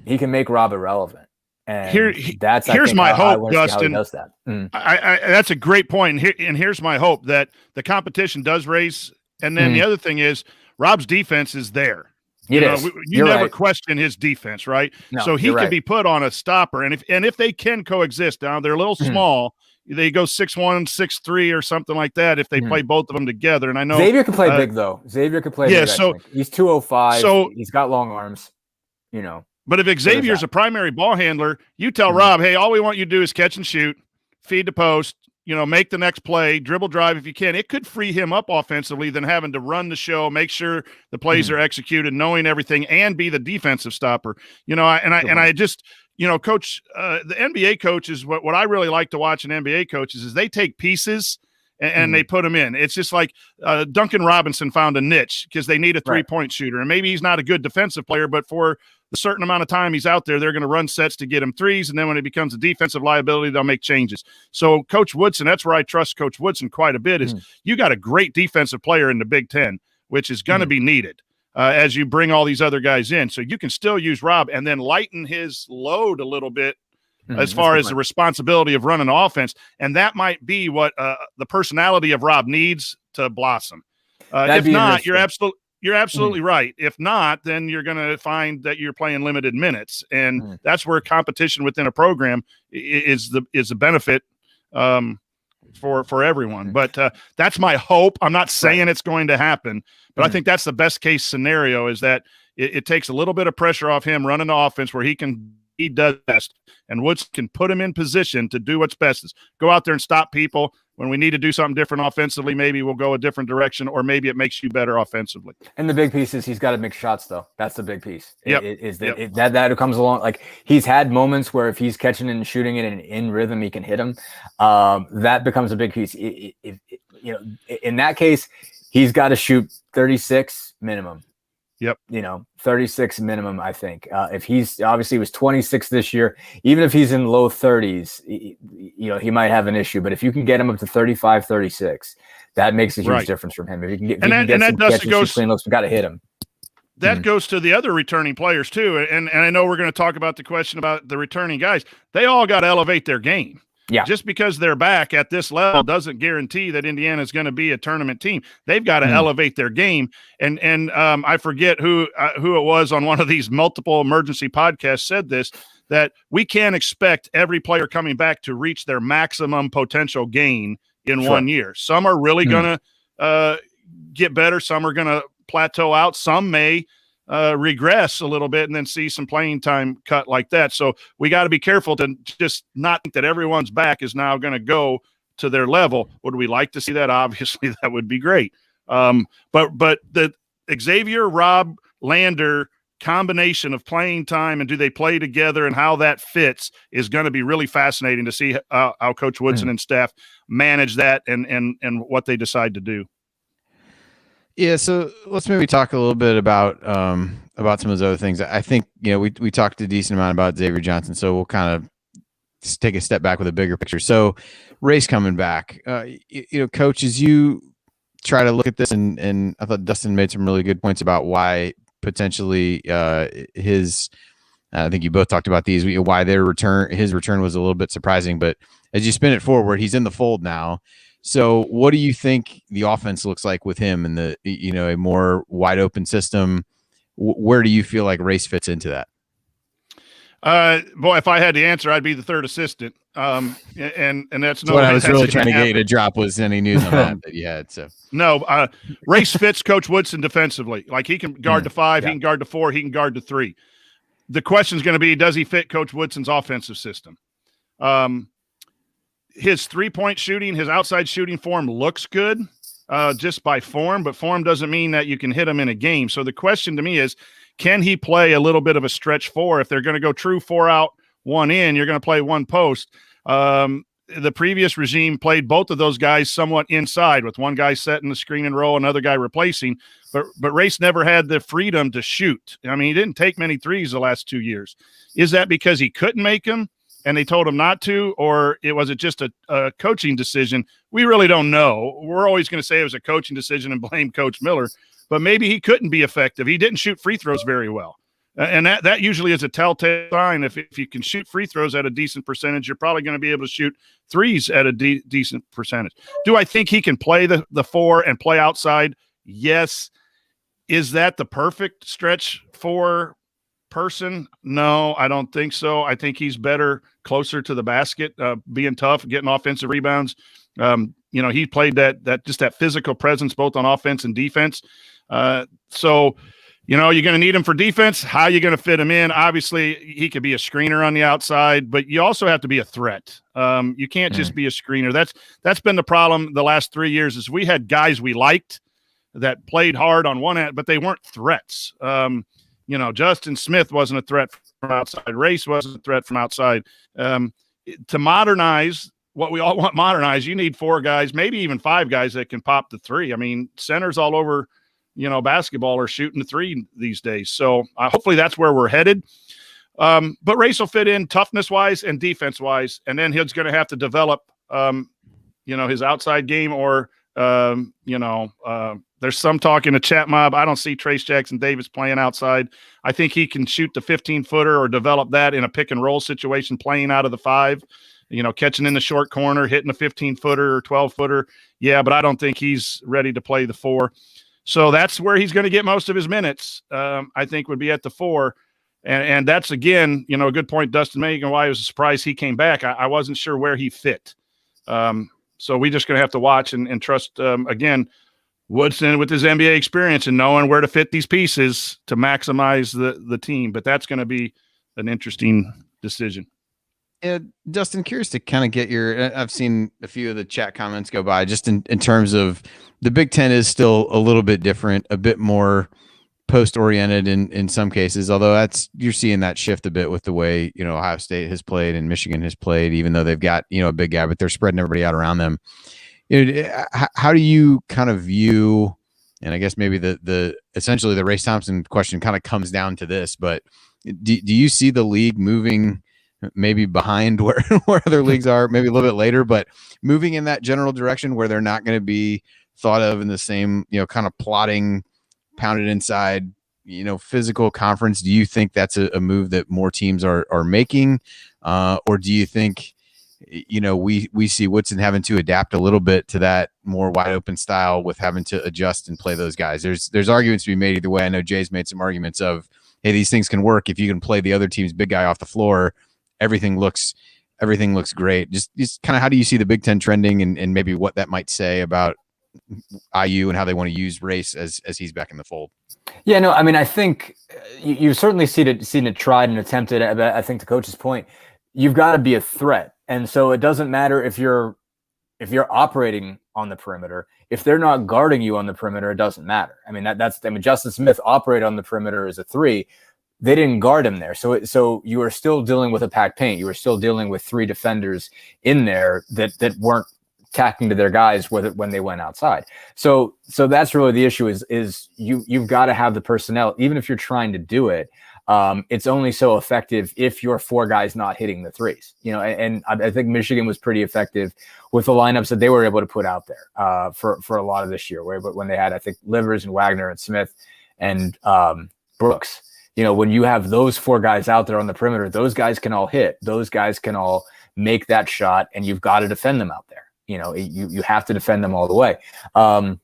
He can make Rob irrelevant. And here's my hope, Dustin. Does that. That's a great point. And here's my hope, that the competition does raise. And then the other thing is, Rob's defense is there. You never question his defense, right? No, so he can be put on a stopper, and if they can coexist, now they're a little small. They go 6'1", 6'3", or something like that if they play both of them together. And I know Xavier can play big though. Xavier can play. Yeah, big, so he's 205. So he's got long arms. But if Xavier's a primary ball handler, you tell Rob, hey, all we want you to do is catch and shoot, feed the post. Make the next play, dribble drive if you can. It could free him up offensively than having to run the show, make sure the plays are executed, knowing everything, and be the defensive stopper. I just, coach, the NBA coaches, what I really like to watch in NBA coaches is they take pieces and they put them in. It's just like Duncan Robinson found a niche because they need a three-point shooter. And maybe he's not a good defensive player, but for the certain amount of time he's out there, they're going to run sets to get him threes. And then when it becomes a defensive liability, they'll make changes. So Coach Woodson, that's where I trust Coach Woodson quite a bit, is you got a great defensive player in the Big Ten, which is going to be needed as you bring all these other guys in. So you can still use Rob and then lighten his load a little bit as far as the responsibility of running the offense. And that might be what the personality of Rob needs to blossom. If not, you're absolutely right. If not, then you're going to find that you're playing limited minutes. And that's where competition within a program is the benefit for everyone. But that's my hope. I'm not saying it's going to happen, but I think that's the best case scenario, is that it takes a little bit of pressure off him running the offense where he does best, and Woods can put him in position to do what's best, is go out there and stop people. When we need to do something different offensively, maybe we'll go a different direction, or maybe it makes you better offensively. And the big piece is he's got to make shots, though. That's the big piece. Yep. That comes along. Like, he's had moments where if he's catching and shooting it in rhythm, he can hit him. That becomes a big piece. In that case, he's got to shoot 36 minimum. Yep. 36 minimum, I think. If he's obviously was 26 this year, even if he's in low 30s, he might have an issue. But if you can get him up to 35, 36, that makes a huge difference from him. If you can get, we got to hit him. That goes to the other returning players too. And I know we're going to talk about the question about the returning guys. They all got to elevate their game. Yeah. Just because they're back at this level doesn't guarantee that Indiana is going to be a tournament team. They've got to elevate their game. And I forget who it was on one of these multiple emergency podcasts said this, that we can't expect every player coming back to reach their maximum potential gain in 1 year. Some are really going to get better. Some are going to plateau out. Some may regress a little bit and then see some playing time cut like that. So we got to be careful to just not think that everyone's back is now going to go to their level. Would we like to see that? Obviously, that would be great. But the Xavier, Rob, Lander combination of playing time and do they play together and how that fits is going to be really fascinating to see how Coach Woodson and staff manage that and what they decide to do. Yeah, so let's maybe talk a little bit about some of those other things. I think we talked a decent amount about Xavier Johnson, so we'll kind of just take a step back with a bigger picture. So, Race coming back, Coach, as you try to look at this, and I thought Dustin made some really good points about why potentially his. I think you both talked about these, why his return was a little bit surprising. But as you spin it forward, he's in the fold now. So what do you think the offense looks like with him in the, a more wide open system? Where do you feel like Race fits into that? Boy, if I had the answer, I'd be the third assistant. And that's what I was really trying to get you to drop was any news on that you had. So no, Race fits Coach Woodson defensively. Like, he can guard the 5, he can guard the 4, he can guard the 3. The question is going to be, does he fit Coach Woodson's offensive system? His three-point shooting, his outside shooting form looks good just by form, but form doesn't mean that you can hit him in a game. So the question to me is, can he play a little bit of a stretch 4? If they're going to go true 4 out, 1 in, you're going to play 1 post. The previous regime played both of those guys somewhat inside, with one guy setting the screen and roll, another guy replacing. But Race never had the freedom to shoot. I mean, he didn't take many threes the last 2 years. Is that because he couldn't make them and they told him not to, or was it just a coaching decision? We really don't know. We're always going to say it was a coaching decision and blame Coach Miller, but maybe he couldn't be effective. He didn't shoot free throws very well. And that usually is a telltale sign. If you can shoot free throws at a decent percentage, you're probably going to be able to shoot threes at a decent percentage. Do I think he can play the 4 and play outside? Yes. Is that the perfect stretch 4 person? No, I don't think so. I think he's better closer to the basket, being tough, getting offensive rebounds. He played that physical presence both on offense and defense. So you're going to need him for defense. How are you going to fit him in? Obviously, he could be a screener on the outside, but you also have to be a threat. You can't just be a screener. That's been the problem the last 3 years, is we had guys we liked that played hard on one end, but they weren't threats. Justin Smith wasn't a threat from outside. Race wasn't a threat from outside. To modernize what we all want modernized, you need 4 guys, maybe even 5 guys that can pop the 3. I mean, centers all over basketball are shooting the 3 these days. So hopefully that's where we're headed. But Race will fit in toughness-wise and defense-wise, and then he's going to have to develop, his outside game, or, there's some talk in the chat mob. I don't see Trace Jackson Davis playing outside. I think he can shoot the 15-footer or develop that in a pick-and-roll situation, playing out of the 5, catching in the short corner, hitting a 15-footer or 12-footer. Yeah, but I don't think he's ready to play the 4. So that's where he's going to get most of his minutes, I think, would be at the 4. And that's, again, a good point Dustin made, and why it was a surprise he came back. I wasn't sure where he fit. So we just going to have to watch and trust, again, Woodson with his NBA experience and knowing where to fit these pieces to maximize the team. But that's going to be an interesting decision. Yeah, Dustin, curious to kind of get I've seen a few of the chat comments go by just in terms of the Big Ten is still a little bit different, a bit more post-oriented in some cases, although you're seeing that shift a bit with the way, Ohio State has played and Michigan has played, even though they've got, a big guy, but they're spreading everybody out around them. How do you kind of view, and I guess maybe the essentially the Race Thompson question kind of comes down to this, but do you see the league moving maybe behind where other leagues are, maybe a little bit later, but moving in that general direction where they're not going to be thought of in the same, kind of plotting, pounded inside, physical conference? Do you think that's a move that more teams are making? Or do you think, we see Woodson having to adapt a little bit to that more wide open style with having to adjust and play those guys? There's arguments to be made either way. I know Jay's made some arguments of, hey, these things can work if you can play the other team's big guy off the floor. Everything looks great. Just kind of how do you see the Big Ten trending and maybe what that might say about IU and how they want to use Race as he's back in the fold? Yeah, no, I mean, I think you've certainly seen it tried and attempted. I think to Coach's point, you've got to be a threat. And so it doesn't matter if you're operating on the perimeter. If they're not guarding you on the perimeter, it doesn't matter. I mean, Justin Smith operated on the perimeter as a 3. They didn't guard him there. So you are still dealing with a packed paint. You were still dealing with 3 defenders in there that weren't tacking to their guys when they went outside. So that's really the issue is you've got to have the personnel, even if you're trying to do it. It's only so effective if your 4 guys not hitting the threes, and I think Michigan was pretty effective with the lineups that they were able to put out there for a lot of this year, when they had, I think, Livers and Wagner and Smith and Brooks. When you have those 4 guys out there on the perimeter, those guys can all hit. Those guys can all make that shot, and you've got to defend them out there. You have to defend them all the way. I'm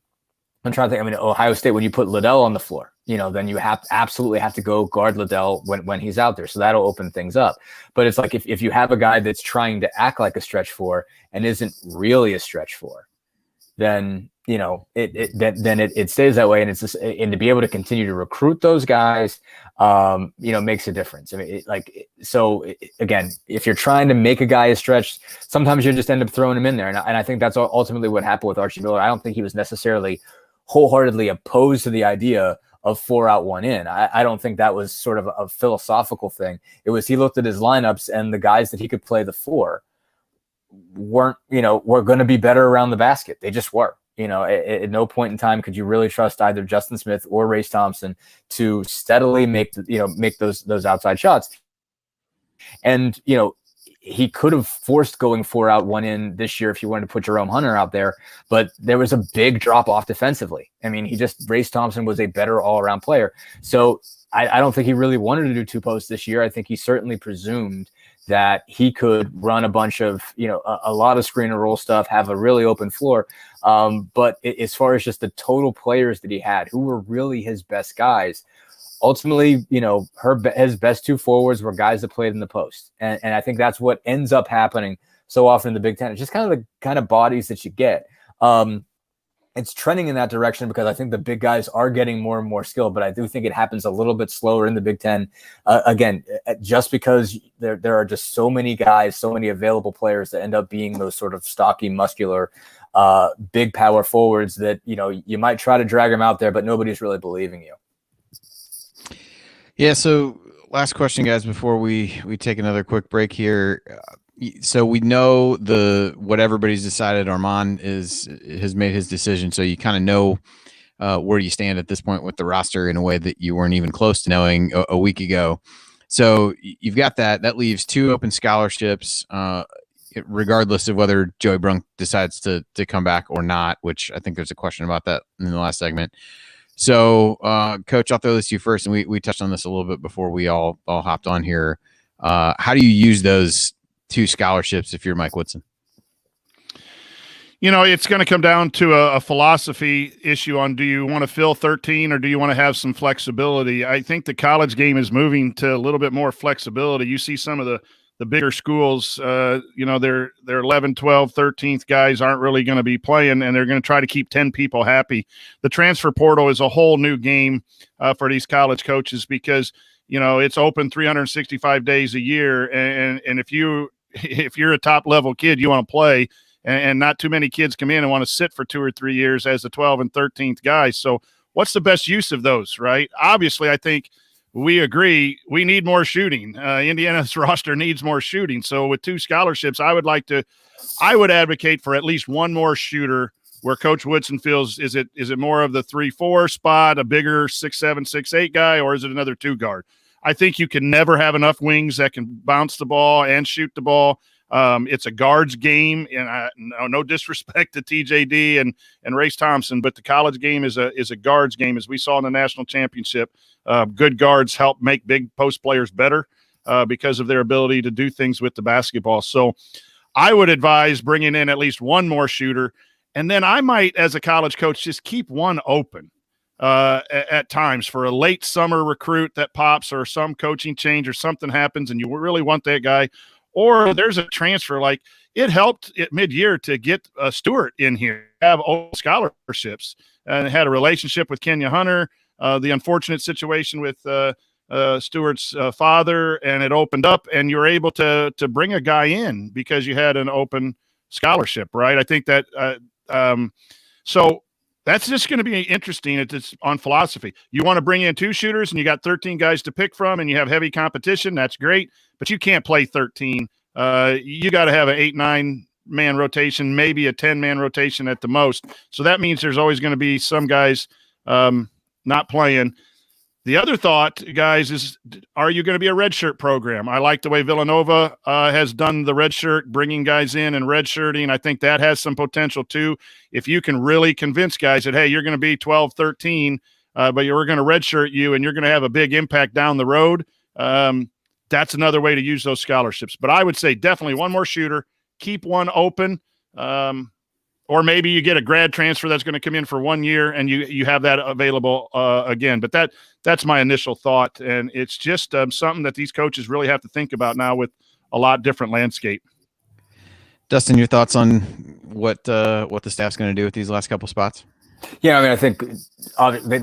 trying to think. I mean, Ohio State, when you put Liddell on the floor, then you absolutely have to go guard Liddell when he's out there. So that'll open things up. But it's like if you have a guy that's trying to act like a stretch 4 and isn't really a stretch 4, then it stays that way, and it's just, and to be able to continue to recruit those guys, makes a difference. I mean, again, if you're trying to make a guy a stretch, sometimes you just end up throwing him in there, and I think that's ultimately what happened with Archie Miller. I don't think he was necessarily wholeheartedly opposed to the idea of 4 out, 1 in. I don't think that was sort of a philosophical thing. It was he looked at his lineups and the guys that he could play the 4 were going to be better around the basket. They just were. At no point in time could you really trust either Justin Smith or Race Thompson to steadily make those outside shots. And he could have forced going 4 out, 1 in this year if you wanted to put Jerome Hunter out there, but there was a big drop off defensively. I mean, Race Thompson was a better all around player. So I don't think he really wanted to do 2 posts this year. I think he certainly presumed that he could run a bunch of, a lot of screen and roll stuff, have a really open floor. But as far as just the total players that he had, who were really his best guys, ultimately, his best 2 forwards were guys that played in the post. And I think that's what ends up happening so often in the Big Ten. It's just kind of the kind of bodies that you get. It's trending in that direction because I think the big guys are getting more and more skilled, but I do think it happens a little bit slower in the Big Ten. Again, just because there are just so many guys, so many available players that end up being those sort of stocky, muscular, big power forwards that, you might try to drag them out there, but nobody's really believing you. Yeah. So last question, guys, before we take another quick break here. So we know what everybody's decided. Armand has made his decision. So you kind of know where you stand at this point with the roster in a way that you weren't even close to knowing a week ago. So you've got that leaves 2 open scholarships, regardless of whether Joey Brunk decides to come back or not, which I think there's a question about that in the last segment. So Coach, I'll throw this to you first. And we touched on this a little bit before we all hopped on here. How do you use those 2 scholarships if you're Mike Woodson? It's going to come down to a philosophy issue on, do you want to fill 13 or do you want to have some flexibility? I think the college game is moving to a little bit more flexibility. You see some of the bigger schools, their 11, 12, 13th guys aren't really going to be playing, and they're going to try to keep 10 people happy. The transfer portal is a whole new game for these college coaches because, it's open 365 days a year. And if you're a top level kid, you want to play, and not too many kids come in and want to sit for 2 or 3 years as the 12 and 13th guys. So what's the best use of those, right? Obviously, I think we agree we need more shooting. Indiana's roster needs more shooting. So with 2 scholarships, I would advocate for at least one more shooter where Coach Woodson feels, is it more of the 3-4 spot, a bigger 6'7", 6'8" guy, or is it another 2 guard? I think you can never have enough wings that can bounce the ball and shoot the ball. It's a guards game, and no disrespect to TJD and Race Thompson, but the college game is a guards game, as we saw in the national championship. Good guards help make big post players better because of their ability to do things with the basketball. So I would advise bringing in at least one more shooter, and then I might, as a college coach, just keep one open at times for a late summer recruit that pops, or some coaching change or something happens and you really want that guy. Or there's a transfer. Like, it helped at mid-year to get Stewart in here, have old scholarships, and had a relationship with Kenya Hunter, the unfortunate situation with Stewart's father, and it opened up, and you're able to bring a guy in because you had an open scholarship, right? I think that so that's just going to be interesting. It's on philosophy. You want to bring in 2 shooters and you got 13 guys to pick from and you have heavy competition. That's great, but you can't play 13. You got to have an 8-9 man rotation, maybe a 10-man rotation at the most. So that means there's always going to be some guys not playing. The other thought, guys, is are you going to be a redshirt program? I like the way Villanova has done the redshirt, bringing guys in and redshirting. I think that has some potential too. If you can really convince guys that, hey, you're going to be 12, 13, but we're going to redshirt you and you're going to have a big impact down the road, that's another way to use those scholarships. But I would say definitely one more shooter, keep one open, or maybe you get a grad transfer that's going to come in for 1 year and you have that available again. But that's my initial thought, and it's just something that these coaches really have to think about now with a lot different landscape. Dustin, your thoughts on what the staff's going to do with these last couple spots? Yeah, I mean, I think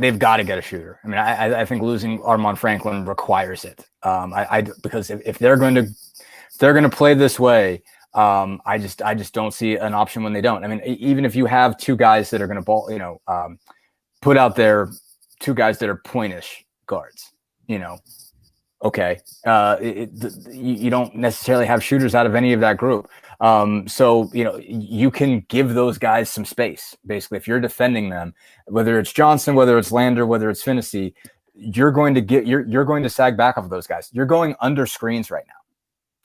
they've got to get a shooter. I mean, I think losing Armand Franklin requires it. Because if they're going to play this way, I just don't see an option when they don't. I mean, even if you have 2 guys that are going to put out there 2 guys that are pointish guards, okay. You don't necessarily have shooters out of any of that group. So, you can give those guys some space. Basically, if you're defending them, whether it's Johnson, whether it's Lander, whether it's Finney, you're going to sag back off of those guys. You're going under screens right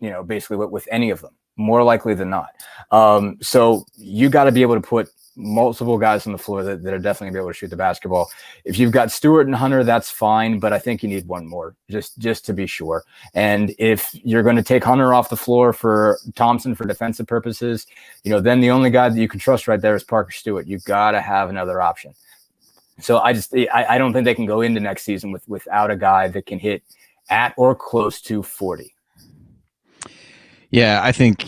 now, basically with any of them, more likely than not. So you got to be able to put multiple guys on the floor that are definitely gonna be able to shoot the basketball. If you've got Stewart and Hunter, that's fine, but I think you need one more just to be sure. And if you're going to take Hunter off the floor for Thompson for defensive purposes, then the only guy that you can trust right there is Parker Stewart. You've got to have another option. So I don't think they can go into next season without a guy that can hit at or close to 40. Yeah, I think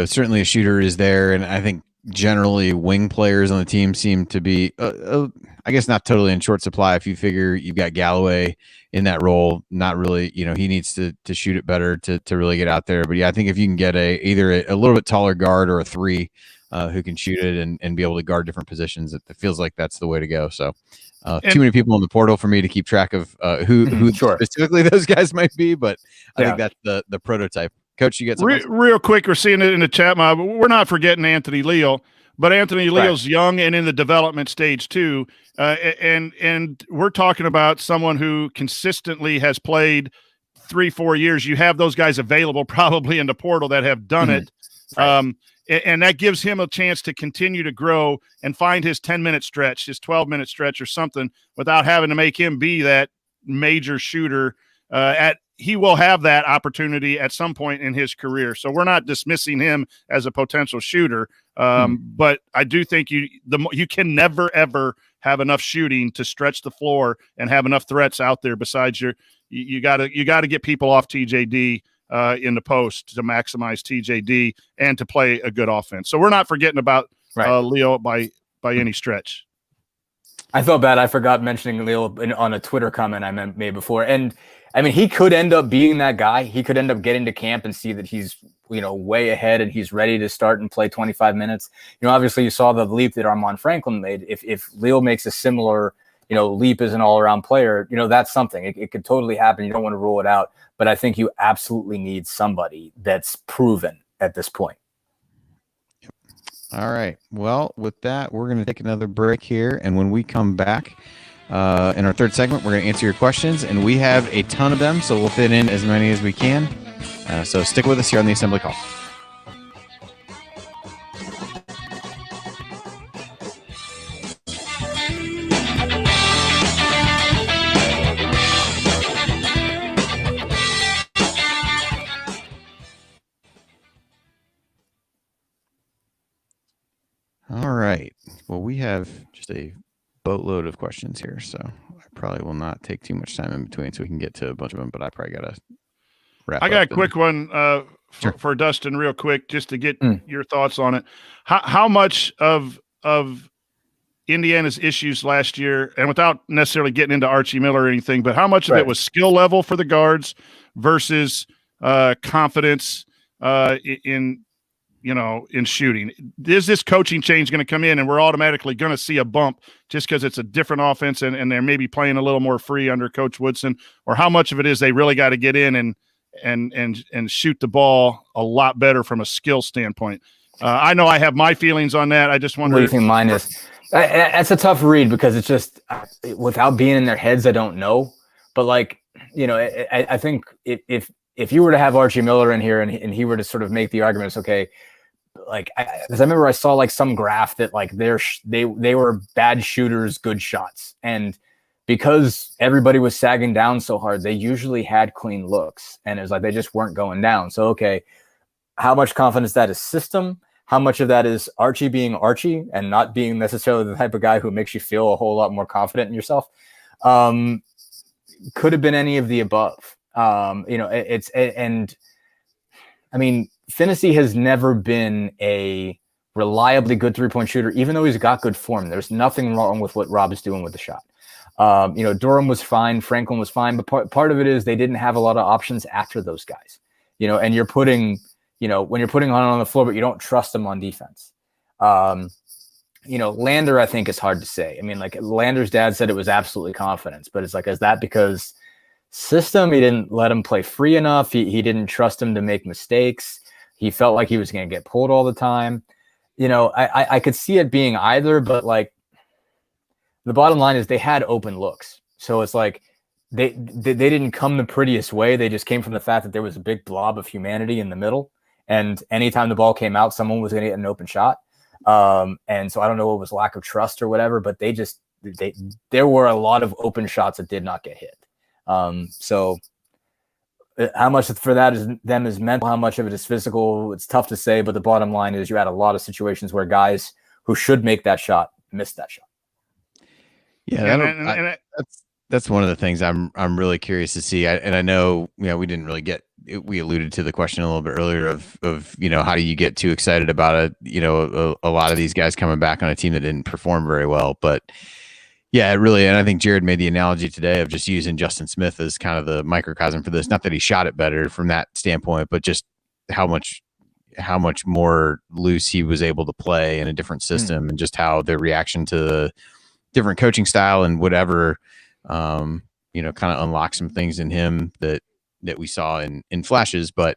certainly a shooter is there, and I think generally wing players on the team seem to be I guess not totally in short supply. If you figure you've got Galloway in that role, not really, he needs to shoot it better to really get out there. But yeah, I think if you can get either a little bit taller guard or a 3 who can shoot it and be able to guard different positions, it feels like that's the way to go. So too many people in the portal for me to keep track of who sure. specifically those guys might be, but I think that's the prototype. Coach, you get something? Real quick, we're seeing it in the chat mob. We're not forgetting Anthony Leal, but Anthony Leal's young and in the development stage too. And we're talking about someone who consistently has played 3-4 years. You have those guys available probably in the portal that have done it. And that gives him a chance to continue to grow and find his 10-minute stretch, his 12-minute stretch or something without having to make him be that major shooter he will have that opportunity at some point in his career. So we're not dismissing him as a potential shooter. But I do think you can never, ever have enough shooting to stretch the floor and have enough threats out there. Besides you got to get people off TJD in the post to maximize TJD and to play a good offense. So we're not forgetting about Leo by any stretch. I felt bad. I forgot mentioning Leo on a Twitter comment I made before. And I mean, he could end up being that guy. He could end up getting to camp and see that he's, way ahead and he's ready to start and play 25 minutes. Obviously you saw the leap that Armaan Franklin made. If Leo makes a similar, leap as an all-around player, that's something. It could totally happen. You don't want to rule it out. But I think you absolutely need somebody that's proven at this point. All right. Well, with that, we're going to take another break here. And when we come back in our third segment, we're going to answer your questions. And we have a ton of them, so we'll fit in as many as we can. So stick with us here on the Assembly Call. All right. Well, we have just a boatload of questions here, so I probably will not take too much time in between so we can get to a bunch of them, but I probably got to wrap up. I got a quick one for Dustin real quick, just to get your thoughts on it. How much of Indiana's issues last year, and without necessarily getting into Archie Miller or anything, but how much of it was skill level for the guards versus confidence in shooting? Is this coaching change going to come in and we're automatically going to see a bump just because it's a different offense and they're maybe playing a little more free under Coach Woodson? Or how much of it is they really got to get in and shoot the ball a lot better from a skill standpoint? I know I have my feelings on that. I just wonder. What do you think mine is? That's a tough read because it's just without being in their heads, I don't know. But I think if you were to have Archie Miller in here and he were to sort of make the argument, it's okay. Because I remember I saw some graph that they were bad shooters, good shots, and because everybody was sagging down so hard, they usually had clean looks, and it was they just weren't going down. So okay, how much confidence that is system? How much of that is Archie being Archie and not being necessarily the type of guy who makes you feel a whole lot more confident in yourself? Could have been any of the above. Finney has never been a reliably good three-point shooter, even though he's got good form. There's nothing wrong with what Rob is doing with the shot. Durham was fine. Franklin was fine. But part of it is they didn't have a lot of options after those guys, and you're putting, when you're putting on the floor, but you don't trust them on defense. Lander, I think is hard to say. Lander's dad said it was absolutely confidence, but it's is that because system, he didn't let him play free enough. He didn't trust him to make mistakes. He felt like he was going to get pulled all the time. I could see it being either, but the bottom line is they had open looks. So it's they didn't come the prettiest way. They just came from the fact that there was a big blob of humanity in the middle. And anytime the ball came out, someone was going to get an open shot. And so I don't know what was lack of trust or whatever, but there were a lot of open shots that did not get hit. So how much for that is mental, how much of it is physical, it's tough to say, but the bottom line is you had a lot of situations where guys who should make that shot missed that shot. Yeah, that's one of the things I'm really curious to see. I know, we didn't really we alluded to the question a little bit earlier of how do you get too excited about a lot of these guys coming back on a team that didn't perform very well, but yeah, it really, and I think Jared made the analogy today of just using Justin Smith as kind of the microcosm for this. Not that he shot it better from that standpoint, but just how much more loose he was able to play in a different system, and just how the reaction to the different coaching style and whatever, kind of unlocked some things in him that we saw in flashes, but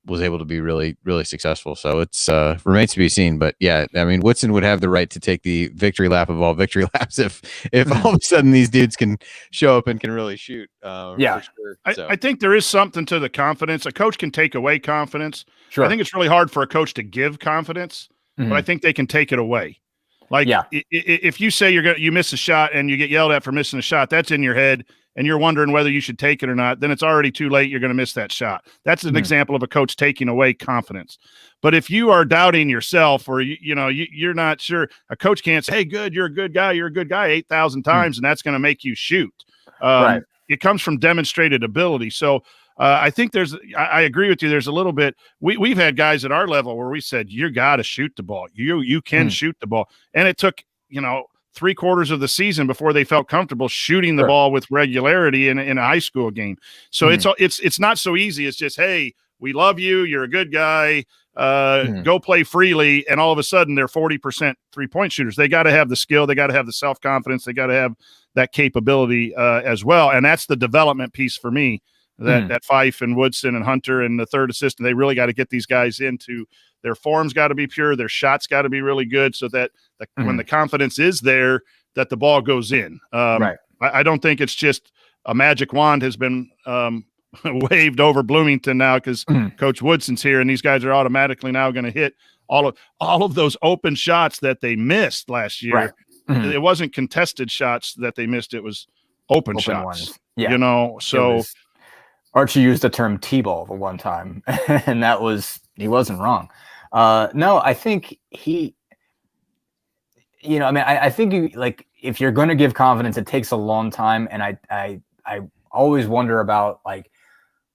was able to be really, really successful. So it's remains to be seen. But yeah, Woodson would have the right to take the victory lap of all victory laps if all of a sudden these dudes can show up and can really shoot. For sure. I think there is something to the confidence. A coach can take away confidence. Sure. I think it's really hard for a coach to give confidence, but I think they can take it away. If you say you miss a shot and you get yelled at for missing a shot, that's in your head, and you're wondering whether you should take it or not, then it's already too late. You're going to miss that shot. That's an example of a coach taking away confidence. But if you are doubting yourself, or you're not sure, a coach can't say, "Hey, good, you're a good guy. You're a good guy 8,000 times," and that's going to make you shoot. Right. It comes from demonstrated ability. So I think I agree with you. There's a little bit. We've had guys at our level where we said, you got to shoot the ball. You can shoot the ball. And it took, 3/4 of the season before they felt comfortable shooting the ball with regularity in a high school game. So it's not so easy. It's just, hey, we love you. You're a good guy. Go play freely. And all of a sudden they're 40% 3-point shooters. They got to have the skill. They got to have the self-confidence. They got to have that capability as well. And that's the development piece for me, that Fife and Woodson and Hunter and the third assistant, they really got to get these guys into their form's got to be pure. Their shots got to be really good so that when the confidence is there, that the ball goes in. I don't think it's just a magic wand has been waved over Bloomington now because Coach Woodson's here, and these guys are automatically now going to hit all of those open shots that they missed last year. It wasn't contested shots that they missed; it was open shots. Ones. Yeah. So Archie used the term T-ball the one time, and he wasn't wrong. No, I think I think if you're going to give confidence, it takes a long time. And I always wonder about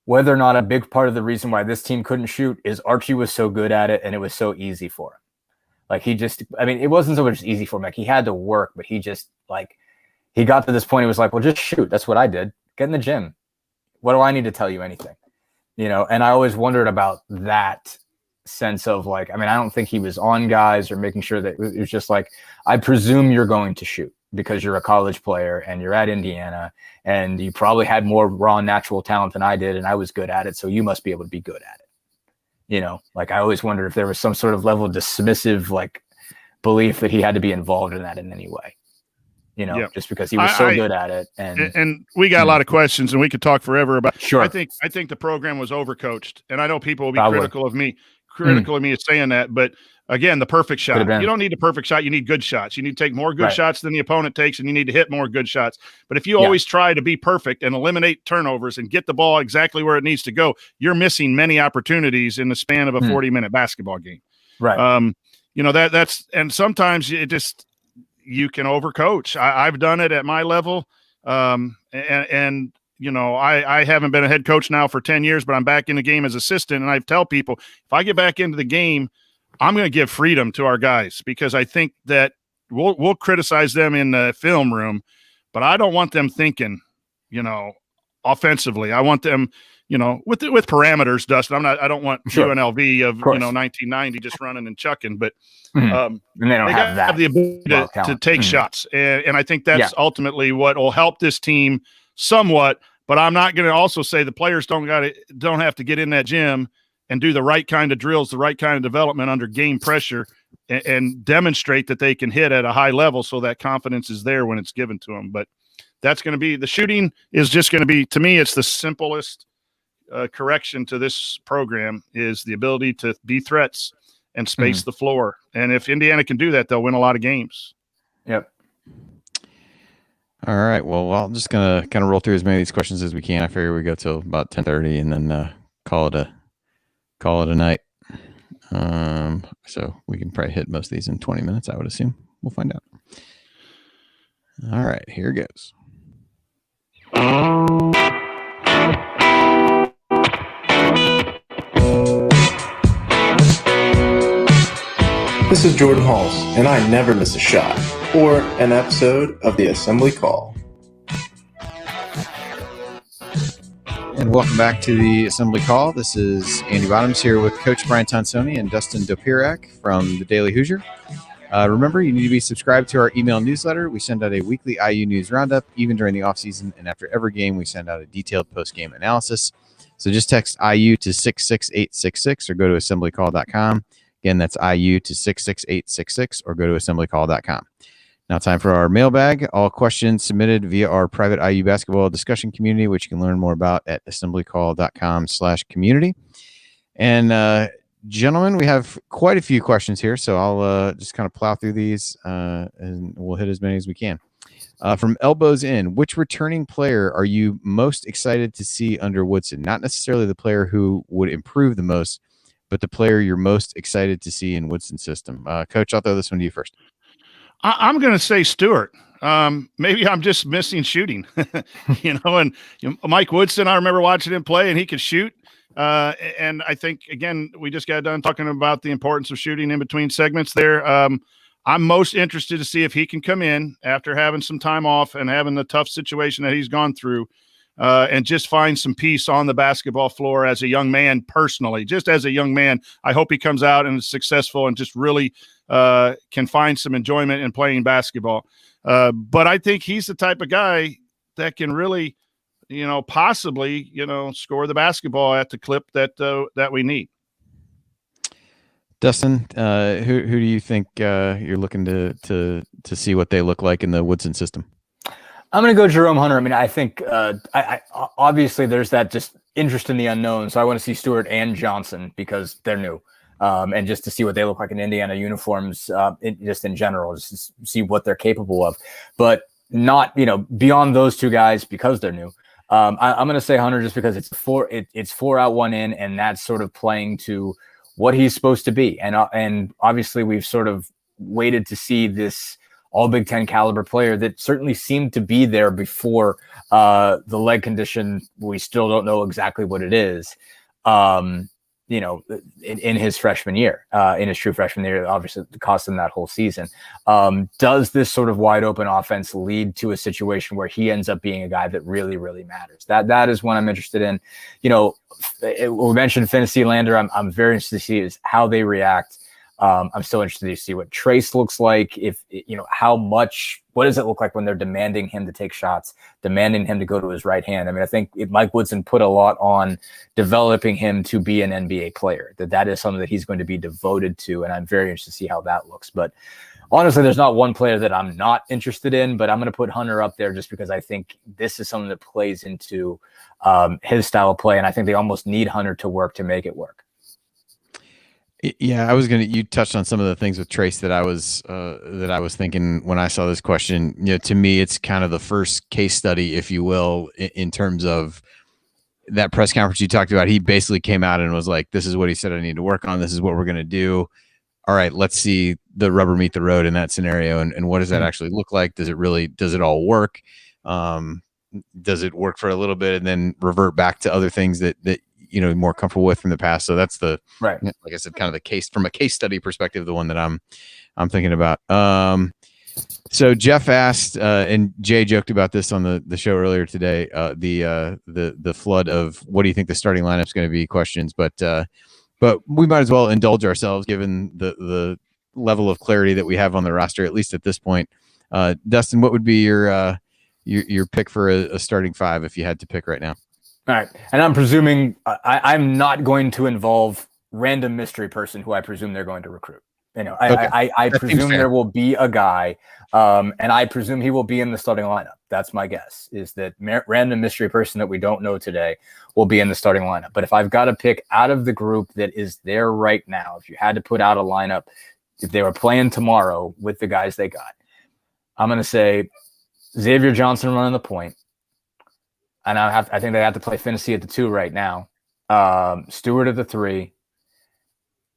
whether or not a big part of the reason why this team couldn't shoot is Archie was so good at it and it was so easy for him. It wasn't so much easy for him. He had to work, but he just he got to this point. He was like, well, just shoot. That's what I did. Get in the gym. What do I need to tell you anything? And I always wondered about that sense of I don't think he was on guys or making sure that it was just I presume you're going to shoot because you're a college player and you're at Indiana and you probably had more raw natural talent than I did and I was good at it, so you must be able to be good at it. I always wondered if there was some sort of level of dismissive belief that he had to be involved in that in any way. Just because he was so good at it. And we got a lot of questions and we could talk forever about. Sure. I think the program was overcoached, and I know people will be critical of me as saying that, but again, the perfect shot. You don't need a perfect shot. You need good shots. You need to take more good shots than the opponent takes, and you need to hit more good shots. But if you always try to be perfect and eliminate turnovers and get the ball exactly where it needs to go, you're missing many opportunities in the span of a 40-minute basketball game. Right. That's and sometimes it just you can overcoach. I've done it at my level. I haven't been a head coach now for 10 years, but I'm back in the game as assistant. And I tell people, if I get back into the game, I'm going to give freedom to our guys because I think that we'll criticize them in the film room, but I don't want them thinking, offensively. I want them, with parameters, Dustin. I don't want UNLV of 1990 just running and chucking, but and they don't have the ability to take shots. And I think that's ultimately what will help this team somewhat. But I'm not going to also say the players don't have to get in that gym and do the right kind of drills, the right kind of development under game pressure, and demonstrate that they can hit at a high level so that confidence is there when it's given to them. But that's going to be – the shooting is just going to be – to me, it's the simplest correction to this program is the ability to be threats and space the floor. And if Indiana can do that, they'll win a lot of games. Yep. All right. Well, I'm just going to kind of roll through as many of these questions as we can. I figure we go till about 10:30 and then call it a night. So we can probably hit most of these in 20 minutes, I would assume. We'll find out. All right, here goes. This is Jordan Halls, and I never miss a shot or an episode of the Assembly Call. And welcome back to the Assembly Call. This is Andy Bottoms here with Coach Brian Tonsoni and Dustin Dopirak from the Daily Hoosier. Remember, you need to be subscribed to our email newsletter. We send out a weekly IU news roundup, even during the offseason, and after every game, we send out a detailed post-game analysis. So just text IU to 66866 or go to assemblycall.com. Again, that's IU to 66866 or go to assemblycall.com. Now time for our mailbag. All questions submitted via our private IU basketball discussion community, which you can learn more about at assemblycall.com/community. And gentlemen, we have quite a few questions here, so I'll just kind of plow through these and we'll hit as many as we can. From Elbows In, which returning player are you most excited to see under Woodson? Not necessarily the player who would improve the most, but the player you're most excited to see in Woodson's system. Coach, I'll throw this one to you first. I'm going to say Stewart. Maybe I'm just missing shooting, and Mike Woodson, I remember watching him play and he could shoot. And I think, again, we just got done talking about the importance of shooting in between segments there. I'm most interested to see if he can come in after having some time off and having the tough situation that he's gone through, and just find some peace on the basketball floor as a young man personally. Just as a young man, I hope he comes out and is successful and just really can find some enjoyment in playing basketball. But I think he's the type of guy that can really, possibly, score the basketball at the clip that we need. Dustin, who do you think you're looking to see what they look like in the Woodson system? I'm going to go Jerome Hunter. I mean, I think I obviously there's that just interest in the unknown. So I want to see Stewart and Johnson because they're new. And just to see what they look like in Indiana uniforms, just in general, just to see what they're capable of. But not, beyond those two guys because they're new. I'm going to say Hunter just because it's 4 out, 1 in, and that's sort of playing to what he's supposed to be. And obviously we've sort of waited to see this all Big Ten caliber player that certainly seemed to be there before the leg condition. We still don't know exactly what it is. In his freshman year, in his true freshman year, obviously it cost him that whole season. Does this sort of wide open offense lead to a situation where he ends up being a guy that really, really matters? That is what I'm interested in. We mentioned Finney Lander. I'm very interested to see is how they react. I'm still interested to see what Trace looks like. What does it look like when they're demanding him to take shots, demanding him to go to his right hand? I mean, I think Mike Woodson put a lot on developing him to be an NBA player, that is something that he's going to be devoted to. And I'm very interested to see how that looks. But honestly, there's not one player that I'm not interested in, but I'm going to put Hunter up there just because I think this is something that plays into his style of play. And I think they almost need Hunter to work to make it work. Yeah, you touched on some of the things with Trace that I was thinking when I saw this question. To me, it's kind of the first case study, if you will, in terms of that press conference you talked about. He basically came out and was like, this is what he said I need to work on. This is what we're going to do. All right, let's see the rubber meet the road in that scenario. And what does that actually look like? Does it all work? Does it work for a little bit and then revert back to other things that more comfortable with from the past? So that's the right, like I said, kind of the case from a case study perspective, the one that I'm thinking about. So Jeff asked, and Jay joked about this on the show earlier today, the flood of what do you think the starting lineup is going to be questions, but we might as well indulge ourselves given the level of clarity that we have on the roster, at least at this point. Dustin, what would be your pick for a starting five if you had to pick right now? All right. And I'm presuming I'm not going to involve random mystery person who I presume they're going to recruit. I presume there will be a guy, and I presume he will be in the starting lineup. That's my guess, is that random mystery person that we don't know today will be in the starting lineup. But if I've got to pick out of the group that is there right now, if you had to put out a lineup, if they were playing tomorrow with the guys they got, I'm going to say Xavier Johnson running the point. And I think they have to play Finney at the 2 right now. Stewart at the 3.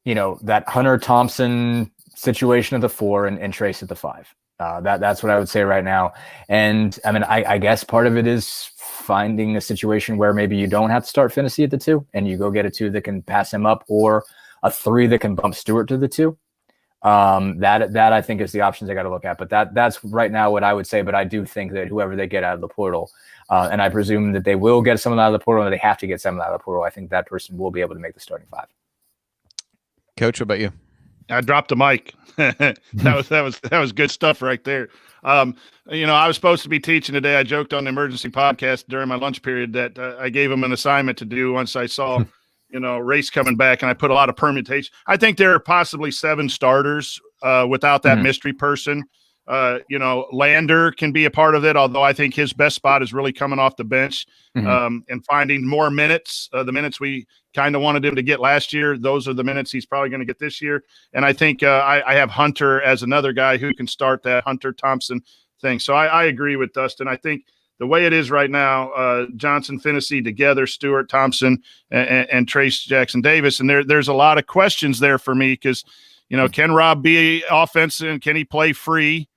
That Hunter Thompson situation at the 4 and Trace at the 5. That's what I would say right now. And I mean, I guess part of it is finding a situation where maybe you don't have to start Finney at the 2 and you go get a 2 that can pass him up, or a 3 that can bump Stewart to the 2. That I think is the options I got to look at. But that's right now what I would say. But I do think that whoever they get out of the portal, and I presume that they will get someone out of the portal, and they have to get someone out of the portal, I think that person will be able to make the starting 5. Coach, what about you? I dropped the mic. that was good stuff right there. I was supposed to be teaching today. I joked on the emergency podcast during my lunch period that I gave them an assignment to do once I saw race coming back, and I put a lot of permutation. I think there are possibly 7 starters without that mystery person. Lander can be a part of it, although I think his best spot is really coming off the bench and finding more minutes. The minutes we kind of wanted him to get last year, those are the minutes he's probably going to get this year. And I think I have Hunter as another guy who can start that Hunter Thompson thing. So I agree with Dustin. I think the way it is right now, Johnson, Finney together, Stewart, Thompson, and Trace Jackson Davis. And there's a lot of questions there for me because, can Rob be offensive and can he play free?